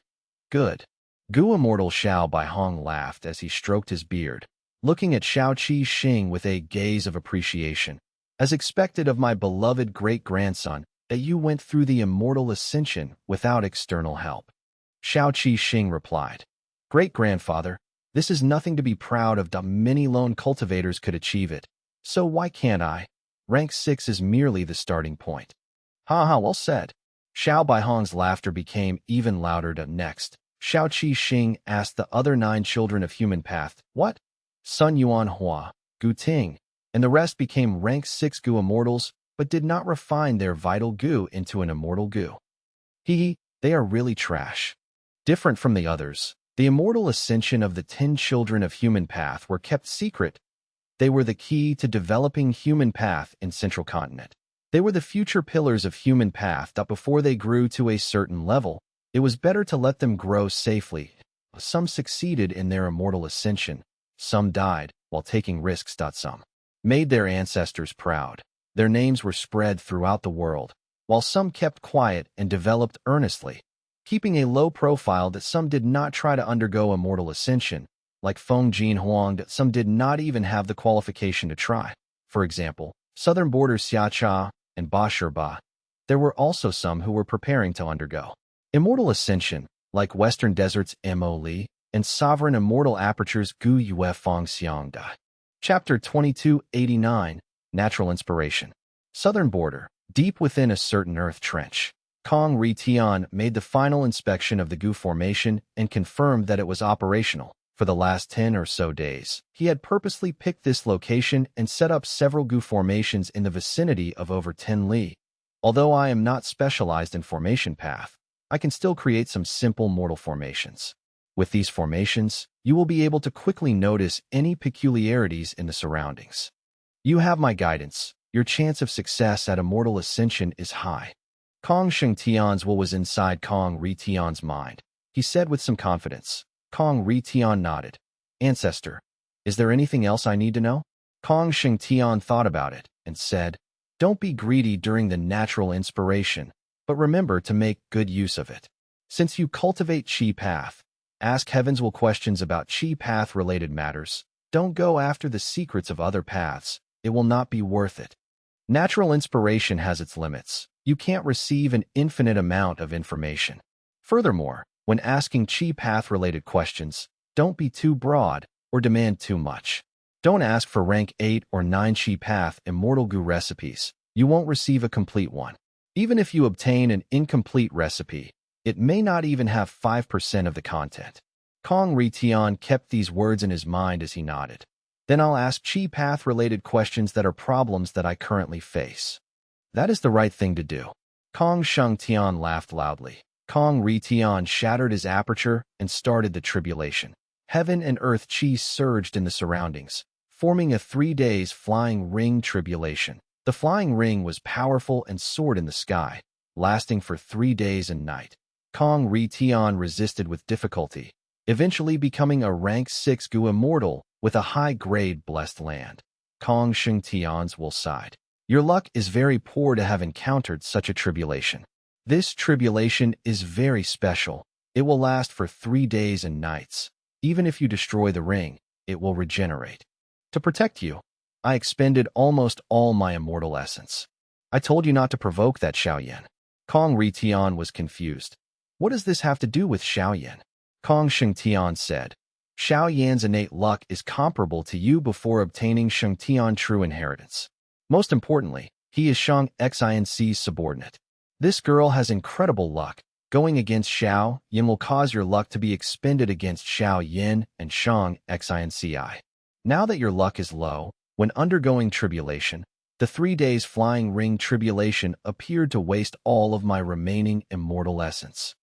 good. Gu immortal Xiao Baihong laughed as he stroked his beard, looking at Shao Qi Xing with a gaze of appreciation. As expected of my beloved great-grandson, that you went through the immortal ascension without external help. Shao Qi Xing replied, Great-grandfather, this is nothing to be proud of. Many lone cultivators could achieve it, so why can't I? Rank 6 is merely the starting point. Ha ha, well said. Xiao Baihong's laughter became even louder. Next, Shao Qi Xing asked the other 9 children of human path, what? Sun Yuan Hua, Gu Ting, and the rest became rank 6 Gu immortals, but did not refine their vital Gu into an immortal Gu. They are really trash. Different from the others, the immortal ascension of the 10 children of human path were kept secret. They were the key to developing human path in Central Continent. They were the future pillars of human path. Before they grew to a certain level, it was better to let them grow safely. Some succeeded in their immortal ascension. Some died while taking risks. Some made their ancestors proud. Their names were spread throughout the world, while some kept quiet and developed earnestly, keeping a low profile. That some did not try to undergo immortal ascension, like Feng Jin Huang. That some did not even have the qualification to try. For example, Southern Border Xia Cha and Ba Shirba. There were also some who were preparing to undergo immortal ascension, like Western Desert's Mo Li and Sovereign Immortal Aperture's Gu Yue Fong Xiangda. Chapter 2289, Natural Inspiration. Southern Border. Deep within a certain earth trench, Kong Ri Tian made the final inspection of the Gu formation and confirmed that it was operational. For the last 10 or so days, he had purposely picked this location and set up several Gu formations in the vicinity of over 10 li. Although I am not specialized in formation path, I can still create some simple mortal formations. With these formations, you will be able to quickly notice any peculiarities in the surroundings. You have my guidance. Your chance of success at immortal ascension is high. Kong Sheng Tian's will was inside Kong Ri Tian's mind. He said with some confidence. Kong Ri Tian nodded. Ancestor, is there anything else I need to know? Kong Sheng Tian thought about it. and said, "Don't be greedy during the natural inspiration, but remember to make good use of it. Since you cultivate Qi path, ask heavens will questions about Qi path-related matters. Don't go after the secrets of other paths. It will not be worth it. Natural inspiration has its limits. You can't receive an infinite amount of information. Furthermore, when asking Qi path-related questions, don't be too broad or demand too much. Don't ask for rank 8 or 9 Qi path immortal goo recipes. You won't receive a complete one. Even if you obtain an incomplete recipe, it may not even have 5% of the content." Kong Ritian kept these words in his mind as he nodded. "Then I'll ask Qi path-related questions that are problems that I currently face." "That is the right thing to do." Kong Shengtian laughed loudly. Kong Ritian shattered his aperture and started the tribulation. Heaven and earth Qi surged in the surroundings, forming a 3 days flying ring tribulation. The flying ring was powerful and soared in the sky, lasting for 3 days and night. Kong Ritian resisted with difficulty, eventually becoming a rank 6 Gu immortal with a high-grade blessed land. Kong Shengtian's will sighed. "Your luck is very poor to have encountered such a tribulation. This tribulation is very special. It will last for 3 days and nights. Even if you destroy the ring, it will regenerate. To protect you, I expended almost all my immortal essence. I told you not to provoke that Xiaoyan." Kong Ritian was confused. "What does this have to do with Xiaoyan?" Kong Shengtian said, "Xiaoyan's innate luck is comparable to you before obtaining Shengtian true inheritance. Most importantly, he is Shang Xinc's subordinate. This girl has incredible luck. Going against Xiao Yin will cause your luck to be expended against Xiao Yin and Shang Xinci. Now that your luck is low, when undergoing tribulation, the 3 days flying ring tribulation appeared to waste all of my remaining immortal essence."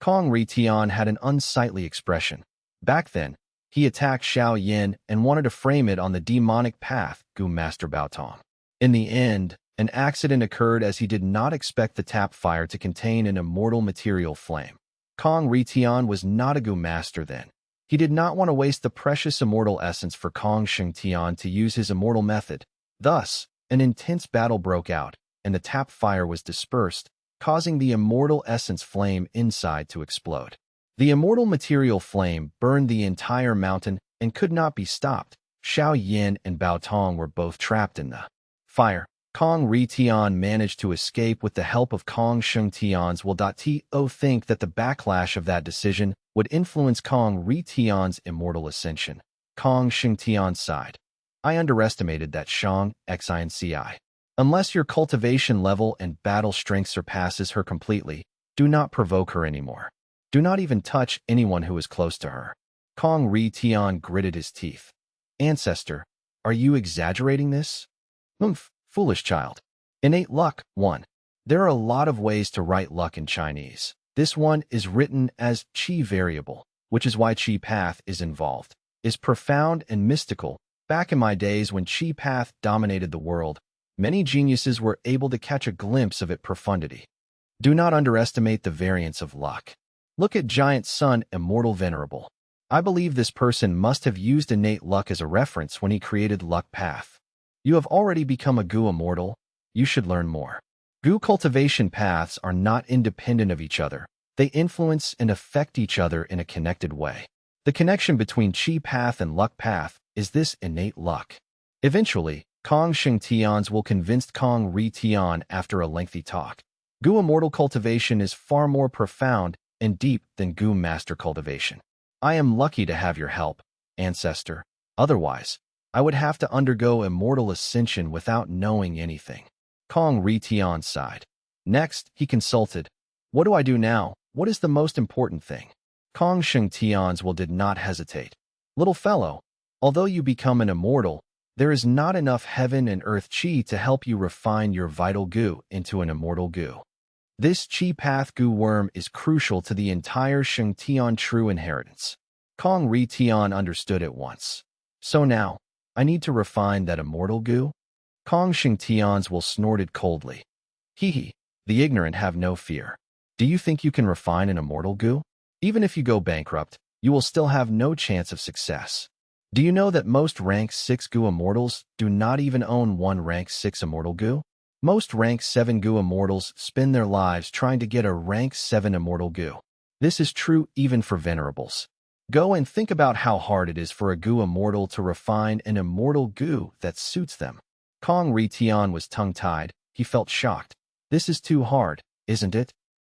Kong Ritian had an unsightly expression. Back then, he attacked Xiao Yin and wanted to frame it on the demonic path, Gu Master Baotong. In the end, an accident occurred as he did not expect the tap fire to contain an immortal material flame. Kong Ritian was not a Gu Master then. He did not want to waste the precious immortal essence for Kong Shengtian to use his immortal method. Thus, an intense battle broke out, and the tap fire was dispersed, causing the immortal essence flame inside to explode. The immortal material flame burned the entire mountain and could not be stopped. Xiao Yin and Baotong were both trapped in the fire. Kong Ritian managed to escape with the help of Kong Shengtian's will. To think that the backlash of that decision would influence Kong Ritian's immortal ascension. Kong Shengtian sighed. "I underestimated that Shang Xinci. Unless your cultivation level and battle strength surpasses her completely, do not provoke her anymore. Do not even touch anyone who is close to her." Kong Ritian gritted his teeth. "Ancestor, are you exaggerating this?" Foolish child. Innate luck, 1. There are a lot of ways to write luck in Chinese. This one is written as Qi variable, which is why Qi path is involved, is profound and mystical. Back in my days when Qi path dominated the world, many geniuses were able to catch a glimpse of its profundity. Do not underestimate the variance of luck. Look at Giant Sun Immortal Venerable. I believe this person must have used innate luck as a reference when he created luck path. You have already become a Gu immortal. You should learn more. Gu cultivation paths are not independent of each other. They influence and affect each other in a connected way. The connection between Qi path and luck path is this innate luck. Eventually, Kong Shengtian's will convinced Kong Ritian after a lengthy talk. Gu immortal cultivation is far more profound and deep than Gu master cultivation. I am lucky to have your help, ancestor. Otherwise, I would have to undergo immortal ascension without knowing anything. Kong Ritian sighed. Next, he consulted. What do I do now? What is the most important thing? Kong Shengtian's will did not hesitate. Little fellow, although you become an immortal, there is not enough heaven and earth Qi to help you refine your vital Gu into an immortal Gu. This Qi path Gu worm is crucial to the entire Shengtian true inheritance. Kong Ritian understood at once. So now, I need to refine that immortal Gu? Kong Shengtian's will snorted coldly. Hee, the ignorant have no fear. Do you think you can refine an immortal Gu? Even if you go bankrupt, you will still have no chance of success. Do you know that most rank 6 goo immortals do not even own one rank 6 immortal goo? Most rank 7 goo immortals spend their lives trying to get a rank 7 immortal goo. This is true even for venerables. Go and think about how hard it is for a goo immortal to refine an immortal goo that suits them. Kong Ritian was tongue-tied. He felt shocked. This is too hard, isn't it?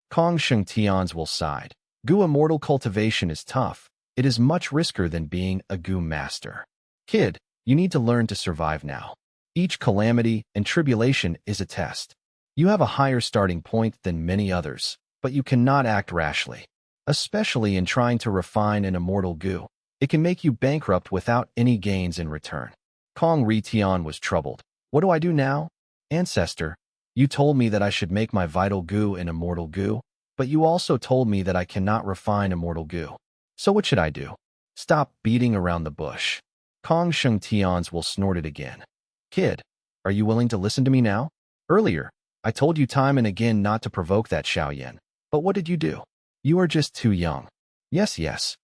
Kong Shengtian's will sighed. Goo immortal cultivation is tough. It is much riskier than being a goo master. Kid, you need to learn to survive now. Each calamity and tribulation is a test. You have a higher starting point than many others, but you cannot act rashly. Especially in trying to refine an immortal goo. It can make you bankrupt without any gains in return. Kong Ritian was troubled. What do I do now? Ancestor, you told me that I should make my vital goo an immortal goo, but you also told me that I cannot refine immortal goo. So what should I do? Stop beating around the bush. Kong Shengtian's will snorted again. Kid, are you willing to listen to me now? Earlier, I told you time and again not to provoke that Xiaoyan. But what did you do? You are just too young. Yes.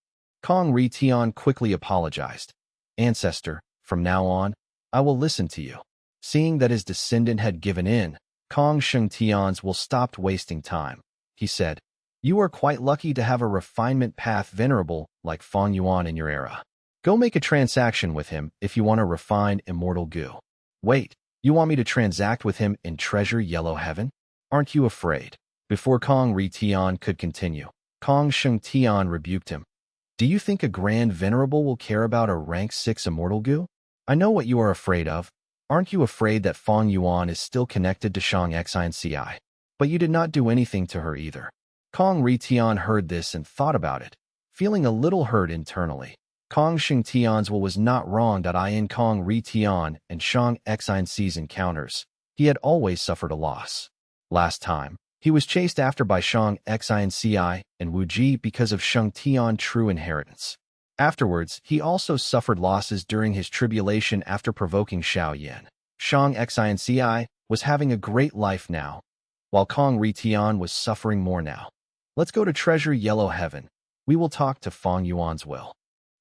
Kong Ritian quickly apologized. Ancestor, from now on, I will listen to you. Seeing that his descendant had given in, Kong Shengtian's will stopped wasting time. He said, you are quite lucky to have a refinement path venerable like Fang Yuan in your era. Go make a transaction with him if you want to refine immortal goo. Wait, you want me to transact with him in treasure yellow heaven? Aren't you afraid? Before Kong Ritian could continue, Kong Shengtian rebuked him. Do you think a grand venerable will care about a rank 6 immortal goo? I know what you are afraid of. Aren't you afraid that Fang Yuan is still connected to Shang Xinci? But you did not do anything to her either. Kong Ritian heard this and thought about it, feeling a little hurt internally. Kong Shengtian's will was not wrong. In Kong Ritian and Shang Xinci's encounters, he had always suffered a loss. Last time, he was chased after by Shang Xinci and Wu Ji because of Shang Tian true inheritance. Afterwards, he also suffered losses during his tribulation after provoking Xiaoyan. Shang Xinci was having a great life now, while Kong Ritian was suffering more now. Let's go to Treasure Yellow Heaven. We will talk to Fang Yuan's will.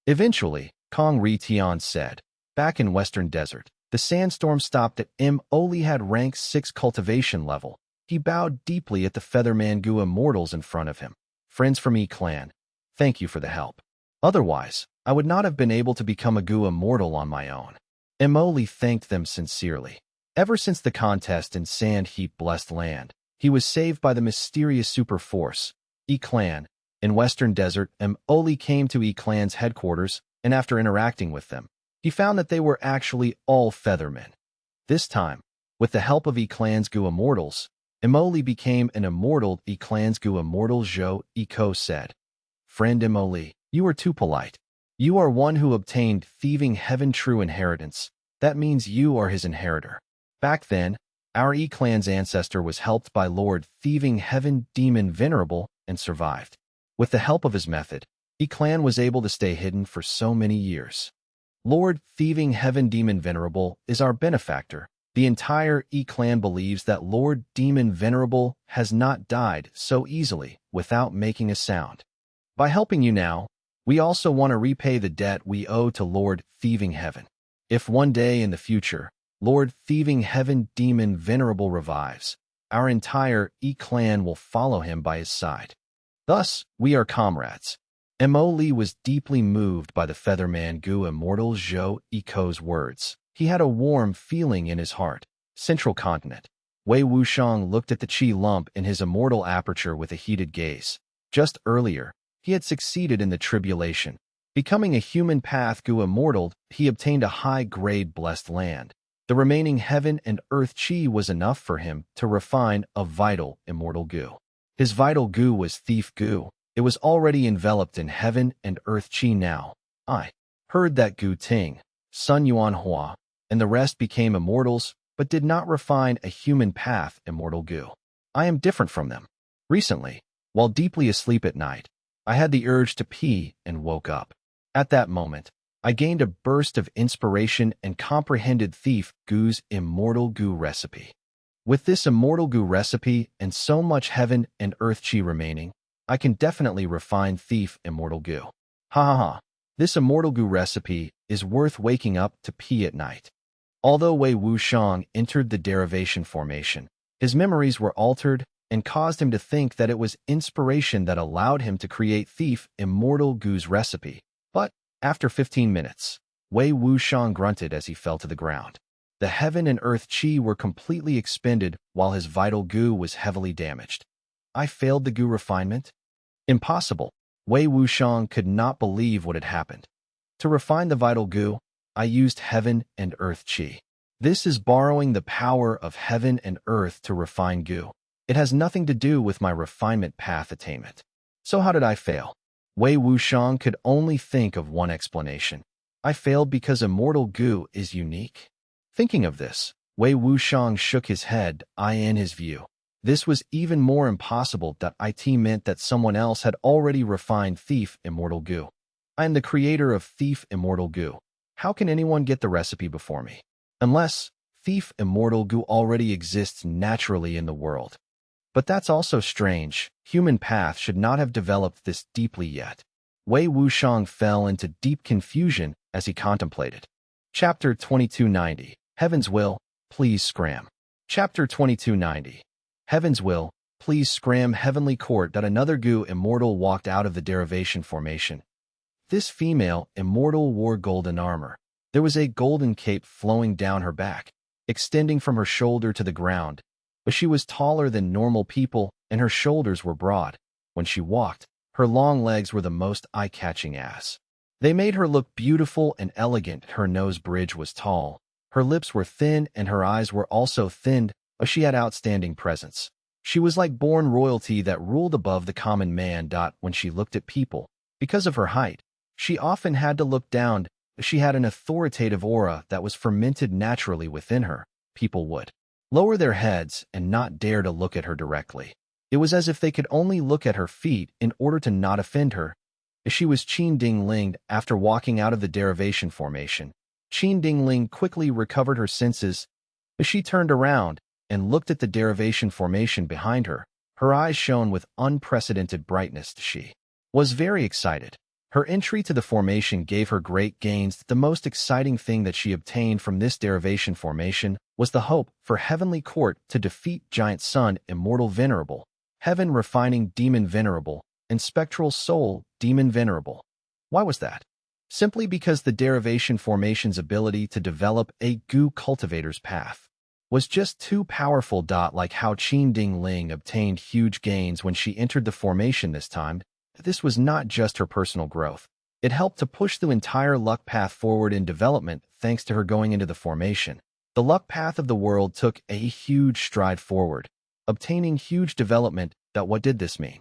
Eventually, Kong Ritian said, back in Western Desert, the sandstorm stopped at Oli had rank 6 cultivation level. He bowed deeply at the Featherman Goo immortals in front of him. Friends from E-Clan, thank you for the help. Otherwise, I would not have been able to become a Goo immortal on my own. Oli thanked them sincerely. Ever since the contest in Sand Heap Blessed Land, he was saved by the mysterious super force, E-Clan. In Western Desert, Oli came to E-Clan's headquarters, and after interacting with them, he found that they were actually all Feathermen. This time, with the help of E-Clan's Goo immortals, Oli became an immortal. E-Clan's Goo immortal Zhou Iko said, Friend Oli, you are too polite. You are one who obtained thieving heaven true inheritance. That means you are his inheritor. Back then, our E-Clan's ancestor was helped by Lord Thieving Heaven Demon Venerable and survived. With the help of his method, E-Clan was able to stay hidden for so many years. Lord Thieving Heaven Demon Venerable is our benefactor. The entire E-Clan believes that Lord Demon Venerable has not died so easily without making a sound. By helping you now, we also want to repay the debt we owe to Lord Thieving Heaven. If one day in the future, Lord Thieving Heaven Demon Venerable revives, our entire E-Clan will follow him by his side. Thus, we are comrades. Oli was deeply moved by the Featherman Goo immortal Zhou Iko's words. He had a warm feeling in his heart. Central Continent. Wei Wushang looked at the chi lump in his immortal aperture with a heated gaze. Just earlier, he had succeeded in the tribulation. Becoming a human path Goo immortal, he obtained a high-grade blessed land. The remaining heaven and earth chi was enough for him to refine a vital immortal Goo. His vital Goo was Thief Goo. It was already enveloped in heaven and earth chi now. I heard that Goo Ting, Sun Yuan Hua, and the rest became immortals, but did not refine a human path immortal Goo. I am different from them. Recently, while deeply asleep at night, I had the urge to pee and woke up. At that moment, I gained a burst of inspiration and comprehended Thief Goo's immortal Goo recipe. With this immortal Goo recipe and so much heaven and earth chi remaining, I can definitely refine Thief immortal Goo. Ha ha ha. This immortal gu recipe is worth waking up to pee at night. Although Wei Wuxiang entered the derivation formation, his memories were altered and caused him to think that it was inspiration that allowed him to create Thief Immortal Gu's recipe. But after 15 minutes, Wei Wuxiang grunted as he fell to the ground. The heaven and earth qi were completely expended while his vital gu was heavily damaged. I failed the gu refinement? Impossible. Wei Wuxiang could not believe what had happened. To refine the vital gu, I used heaven and earth qi. This is borrowing the power of heaven and earth to refine gu. It has nothing to do with my refinement path attainment. So how did I fail? Wei Wuxiang could only think of one explanation. I failed because immortal gu is unique. Thinking of this, Wei Wuxiang shook his head, in his view. This was even more impossible that it meant that someone else had already refined Thief Immortal Gu. I am the creator of Thief Immortal Gu. How can anyone get the recipe before me? Unless Thief Immortal Gu already exists naturally in the world. But that's also strange. Human path should not have developed this deeply yet. Wei Wuxiang fell into deep confusion as he contemplated. Chapter 2290. Heaven's Will, Please Scram. Chapter 2290. Heaven's Will, Please Scram. Heavenly Court. That another Gu immortal walked out of the derivation formation. This female immortal wore golden armor. There was a golden cape flowing down her back, extending from her shoulder to the ground. But she was taller than normal people, and her shoulders were broad. When she walked, her long legs were the most eye-catching as. They made her look beautiful and elegant. Her nose bridge was tall. Her lips were thin, and her eyes were also thin, but she had outstanding presence. She was like born royalty that ruled above the common man. When she looked at people, because of her height, she often had to look down. She had an authoritative aura that was fermented naturally within her. People would lower their heads and not dare to look at her directly. It was as if they could only look at her feet in order to not offend her. She was Qin Dingling. After walking out of the derivation formation, Qin Dingling quickly recovered her senses. She turned around and looked at the derivation formation behind her. Her eyes shone with unprecedented brightness. She was very excited. Her entry to the formation gave her great gains. The most exciting thing that she obtained from this derivation formation was the hope for Heavenly Court to defeat Giant Sun Immortal Venerable, Heaven Refining Demon Venerable, and Spectral Soul Demon Venerable. Why was that? Simply because the derivation formation's ability to develop a Gu cultivator's path was just too powerful. Like how Qin Dingling obtained huge gains when she entered the formation this time, this was not just her personal growth. It helped to push the entire luck path forward in development thanks to her going into the formation. The luck path of the world took a huge stride forward, obtaining huge development. What did this mean?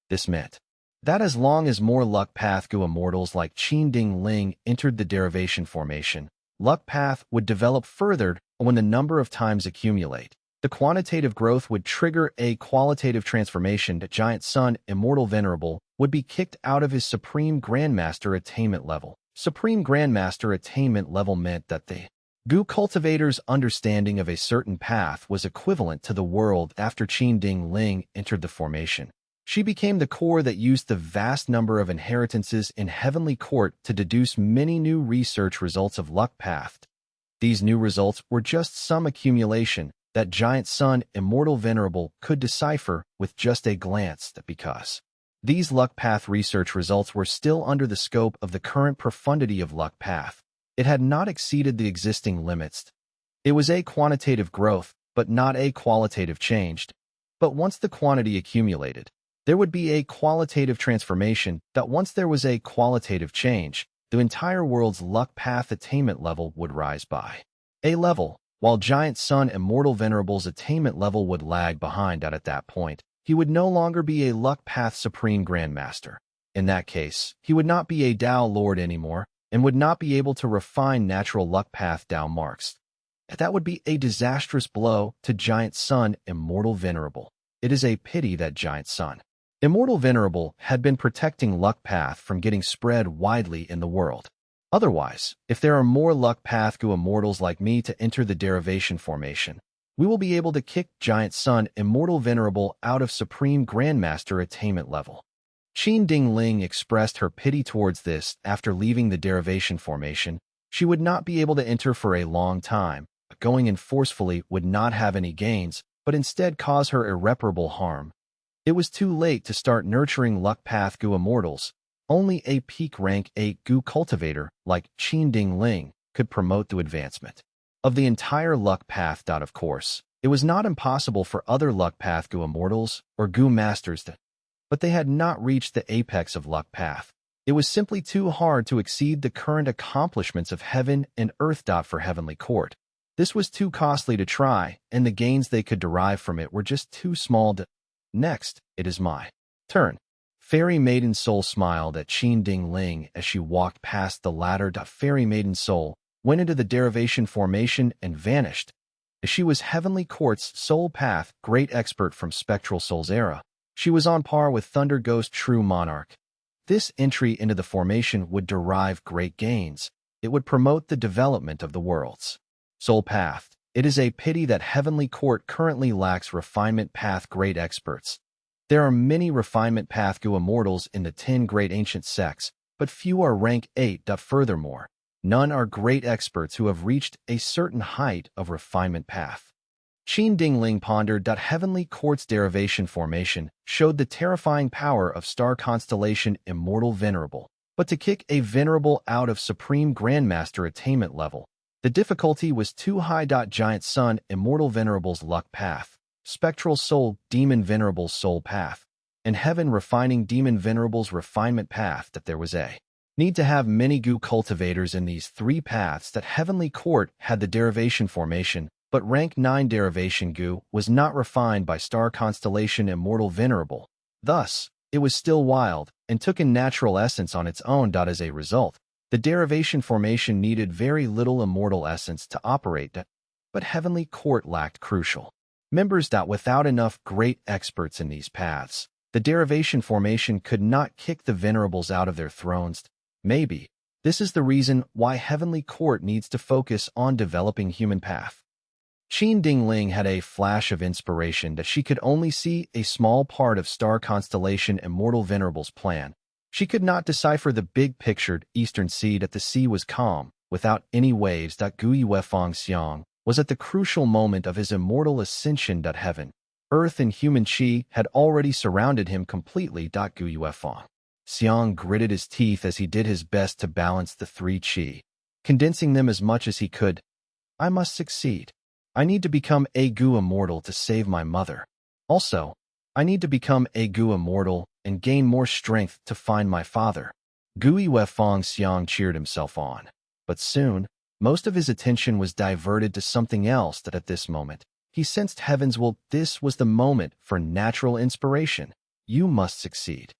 This meant that as long as more luck path Gu immortals like Qin Dingling entered the derivation formation, luck path would develop further. When the number of times accumulate, the quantitative growth would trigger a qualitative transformation. That Giant Sun Immortal Venerable would be kicked out of his Supreme Grandmaster attainment level. Supreme Grandmaster attainment level meant that the Gu cultivator's understanding of a certain path was equivalent to the world. After Qin Dingling entered the formation, she became the core that used the vast number of inheritances in Heavenly Court to deduce many new research results of luck path. These new results were just some accumulation that Giant Sun Immortal Venerable could decipher with just a glance. That because these luck path research results were still under the scope of the current profundity of luck path, it had not exceeded the existing limits. It was a quantitative growth, but not a qualitative change. But once the quantity accumulated, there would be a qualitative transformation. That once there was a qualitative change, the entire world's luck path attainment level would rise by a level, while Giant Sun Immortal Venerable's attainment level would lag behind. At that point, he would no longer be a luck path Supreme Grandmaster. In that case, he would not be a Dao Lord anymore, and would not be able to refine natural luck path Dao marks. That would be a disastrous blow to Giant Sun Immortal Venerable. It is a pity that Giant Sun Immortal Venerable had been protecting luck path from getting spread widely in the world. Otherwise, if there are more luck path Gu immortals like me to enter the derivation formation, we will be able to kick Giant Sun Immortal Venerable out of Supreme Grandmaster attainment level. Qin Dingling expressed her pity towards this. After leaving the derivation formation, she would not be able to enter for a long time. Going in forcefully would not have any gains, but instead cause her irreparable harm. It was too late to start nurturing luck path Gu immortals. Only a peak rank 8 Gu cultivator like Qin Dingling could promote the advancement of the entire luck path. Of course, it was not impossible for other luck path Gu immortals or Gu masters to, but they had not reached the apex of luck path. It was simply too hard to exceed the current accomplishments of heaven and earth. For heavenly court, this was too costly to try, and the gains they could derive from it were just too small to. Next, it is my turn. Fairy Maiden Soul smiled at Qin Dingling as she walked past the ladder. Fairy Maiden Soul went into the derivation formation and vanished. As she was Heavenly Court's soul path great expert from Spectral Soul's era, she was on par with Thunder Ghost True Monarch. This entry into the formation would derive great gains. It would promote the development of the world's soul path. It is a pity that Heavenly Court currently lacks refinement path great experts. There are many refinement path Gu immortals in the 10 great ancient sects, but few are rank 8. Furthermore, none are great experts who have reached a certain height of refinement path. Qin Dingling pondered. Heavenly Court's derivation formation showed the terrifying power of star constellation Immortal Venerable, but to kick a Venerable out of Supreme Grandmaster attainment level, the difficulty was too high. Giant Sun Immortal Venerable's luck path, Spectral Soul Demon Venerable's soul path, and Heaven Refining Demon Venerable's refinement path. There was a need to have many Gu cultivators in these 3 paths. Heavenly Court had the derivation formation, but rank 9 derivation Gu was not refined by star constellation Immortal Venerable. Thus, it was still wild and took in natural essence on its own. As a result, the derivation formation needed very little immortal essence to operate, but Heavenly Court lacked crucial members. Without enough great experts in these paths, the derivation formation could not kick the venerables out of their thrones. Maybe this is the reason why Heavenly Court needs to focus on developing human path. Qin Dingling had a flash of inspiration that she could only see a small part of star constellation Immortal Venerable's plan. She could not decipher the big pictured eastern sea. The sea was calm, without any waves. Gui Weifang Xiang was at the crucial moment of his immortal ascension. Heaven, earth, and human qi had already surrounded him completely. Gui Weifang Xiang gritted his teeth as he did his best to balance the 3 qi, condensing them as much as he could. I must succeed. I need to become a Gu immortal to save my mother. Also, I need to become a Gu immortal and gain more strength to find my father. Gui Weifang Xiang cheered himself on. But soon, most of his attention was diverted to something else. At this moment, he sensed Heaven's will. This was the moment for natural inspiration. You must succeed.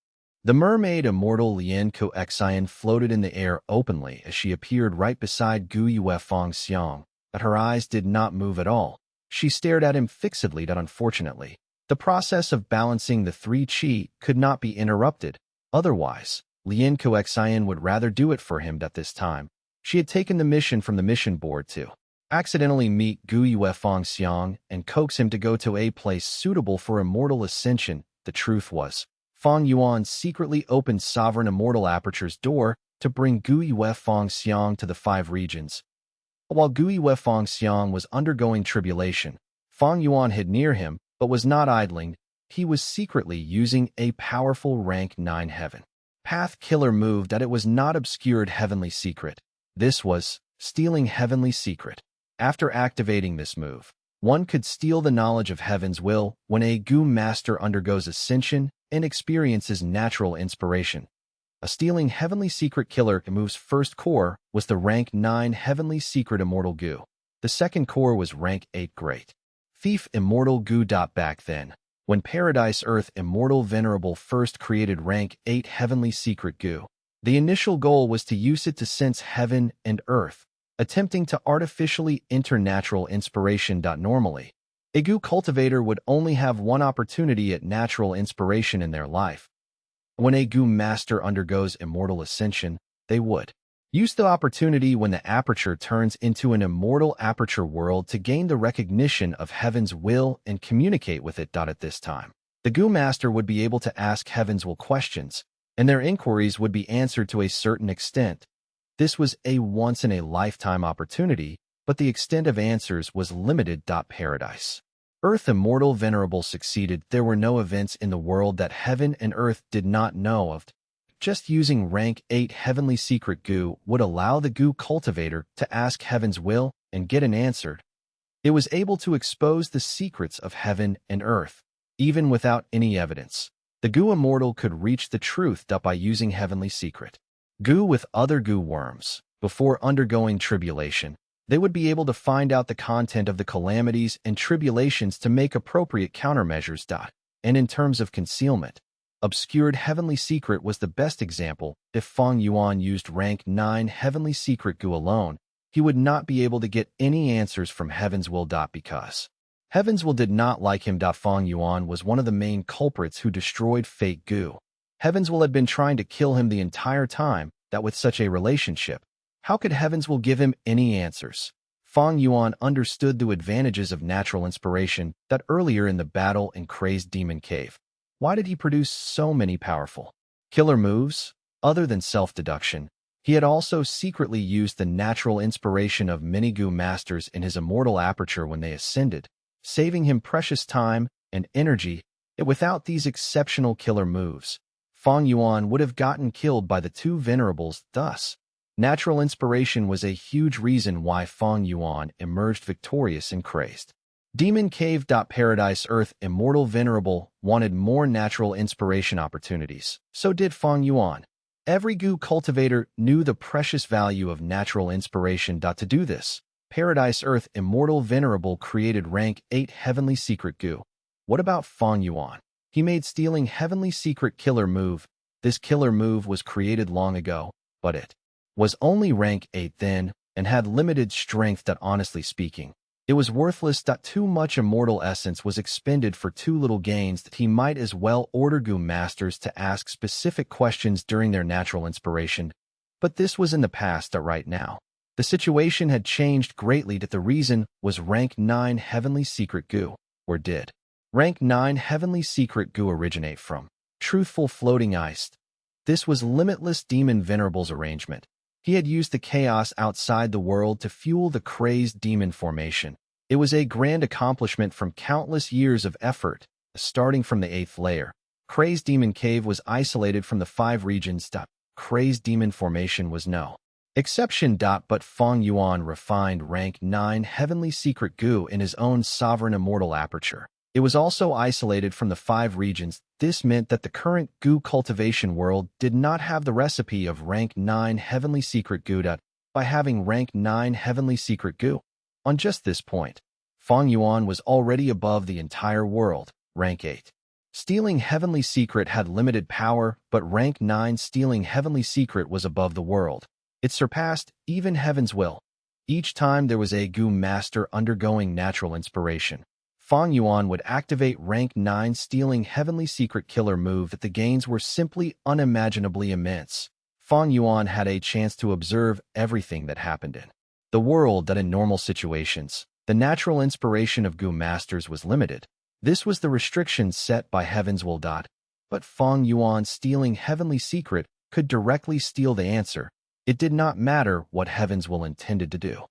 The mermaid immortal Lian Coexian floated in the air openly as she appeared right beside Gui Weifang Xiang. But her eyes did not move at all. She stared at him fixedly. Unfortunately, the process of balancing the 3 qi could not be interrupted. Otherwise, Lian Coexian would rather do it for him. At this time, she had taken the mission from the mission board to accidentally meet Gui Weifang Xiang and coax him to go to a place suitable for immortal ascension. The truth was, Fang Yuan secretly opened Sovereign Immortal Aperture's door to bring Gui Weifang Xiang to the 5 regions. While Gui Weifang Xiang was undergoing tribulation, Fang Yuan hid near him, but was not idling. He was secretly using a powerful rank 9 heaven path killer move. It was not obscured heavenly secret. This was stealing heavenly secret. After activating this move, one could steal the knowledge of heaven's will when a Gu master undergoes ascension and experiences natural inspiration. A stealing heavenly secret killer move's first core was the rank 9 heavenly secret immortal Gu. The second core was rank 8 great thief immortal Gu. Back then, when Paradise Earth Immortal Venerable first created rank 8 heavenly secret Gu, the initial goal was to use it to sense heaven and earth, attempting to artificially enter natural inspiration. Normally, a Gu cultivator would only have one opportunity at natural inspiration in their life. When a Gu master undergoes immortal ascension, they would use the opportunity when the aperture turns into an immortal aperture world to gain the recognition of heaven's will and communicate with it. At this time, The Gu Master would be able to ask Heaven's will questions, and their inquiries would be answered to a certain extent. This was a once-in-a-lifetime opportunity, but the extent of answers was limited. Paradise. Earth Immortal Venerable succeeded. There were no events in the world that heaven and earth did not know of. Just using rank 8 Heavenly Secret Gu would allow the Gu cultivator to ask Heaven's will and get an answer. It was able to expose the secrets of heaven and earth, even without any evidence. The Gu Immortal could reach the truth by using Heavenly Secret Gu with other Gu worms. Before undergoing tribulation, they would be able to find out the content of the calamities and tribulations to make appropriate countermeasures. And in terms of concealment, obscured Heavenly Secret was the best example. If Fang Yuan used rank 9 Heavenly Secret Gu alone, he would not be able to get any answers from Heaven's will. Because Heaven's will did not like him. Fang Yuan was one of the main culprits who destroyed fake Gu. Heaven's will had been trying to kill him the entire time. That with such a relationship, how could Heaven's will give him any answers? Fang Yuan understood the advantages of natural inspiration that earlier in the battle in Crazed Demon Cave. Why did he produce so many powerful killer moves? Other than self-deduction, he had also secretly used the natural inspiration of many Gu masters in his immortal aperture when they ascended, saving him precious time and energy. Without these exceptional killer moves, Fang Yuan would have gotten killed by the two venerables. Thus, natural inspiration was a huge reason why Fang Yuan emerged victorious in Crazed Demon Cave. Paradise. Earth Immortal Venerable wanted more natural inspiration opportunities. So did Fang Yuan. Every Gu cultivator knew the precious value of natural inspiration. To do this, Paradise. Earth Immortal Venerable created rank 8 Heavenly Secret Gu. What about Fang Yuan? He made stealing Heavenly Secret killer move. This killer move was created long ago, but it was only rank 8 then and had limited strength. Honestly speaking, it was worthless. Too much immortal essence was expended for too little gains. That he might as well order Gu masters to ask specific questions during their natural inspiration. But this was in the past. Right now, the situation had changed greatly. The reason was rank 9 Heavenly Secret Gu. Where did rank 9 Heavenly Secret Gu originate from? Truthful Floating Ice. This was Limitless Demon Venerable's arrangement. He had used the chaos outside the world to fuel the Crazed Demon formation. It was a grand accomplishment from countless years of effort, starting from the 8th layer. Crazed Demon Cave was isolated from the 5 regions. Crazed Demon formation was no exception. But Fang Yuan refined rank 9 Heavenly Secret Gu in his own sovereign immortal aperture. It was also isolated from the 5 regions. This meant that the current Gu cultivation world did not have the recipe of rank 9 Heavenly Secret Gu. By having rank 9 Heavenly Secret Gu, on just this point, Fang Yuan was already above the entire world, rank 8. Stealing Heavenly Secret had limited power, but rank 9 stealing Heavenly Secret was above the world. It surpassed even Heaven's will. Each time there was a Gu master undergoing natural inspiration, Fang Yuan would activate rank 9 stealing Heavenly Secret killer move. That the gains were simply unimaginably immense. Fang Yuan had a chance to observe everything that happened in the world. In normal situations, the natural inspiration of Gu masters was limited. This was the restriction set by Heaven's will. But Fang Yuan stealing Heavenly Secret could directly steal the answer. It did not matter what Heaven's will intended to do.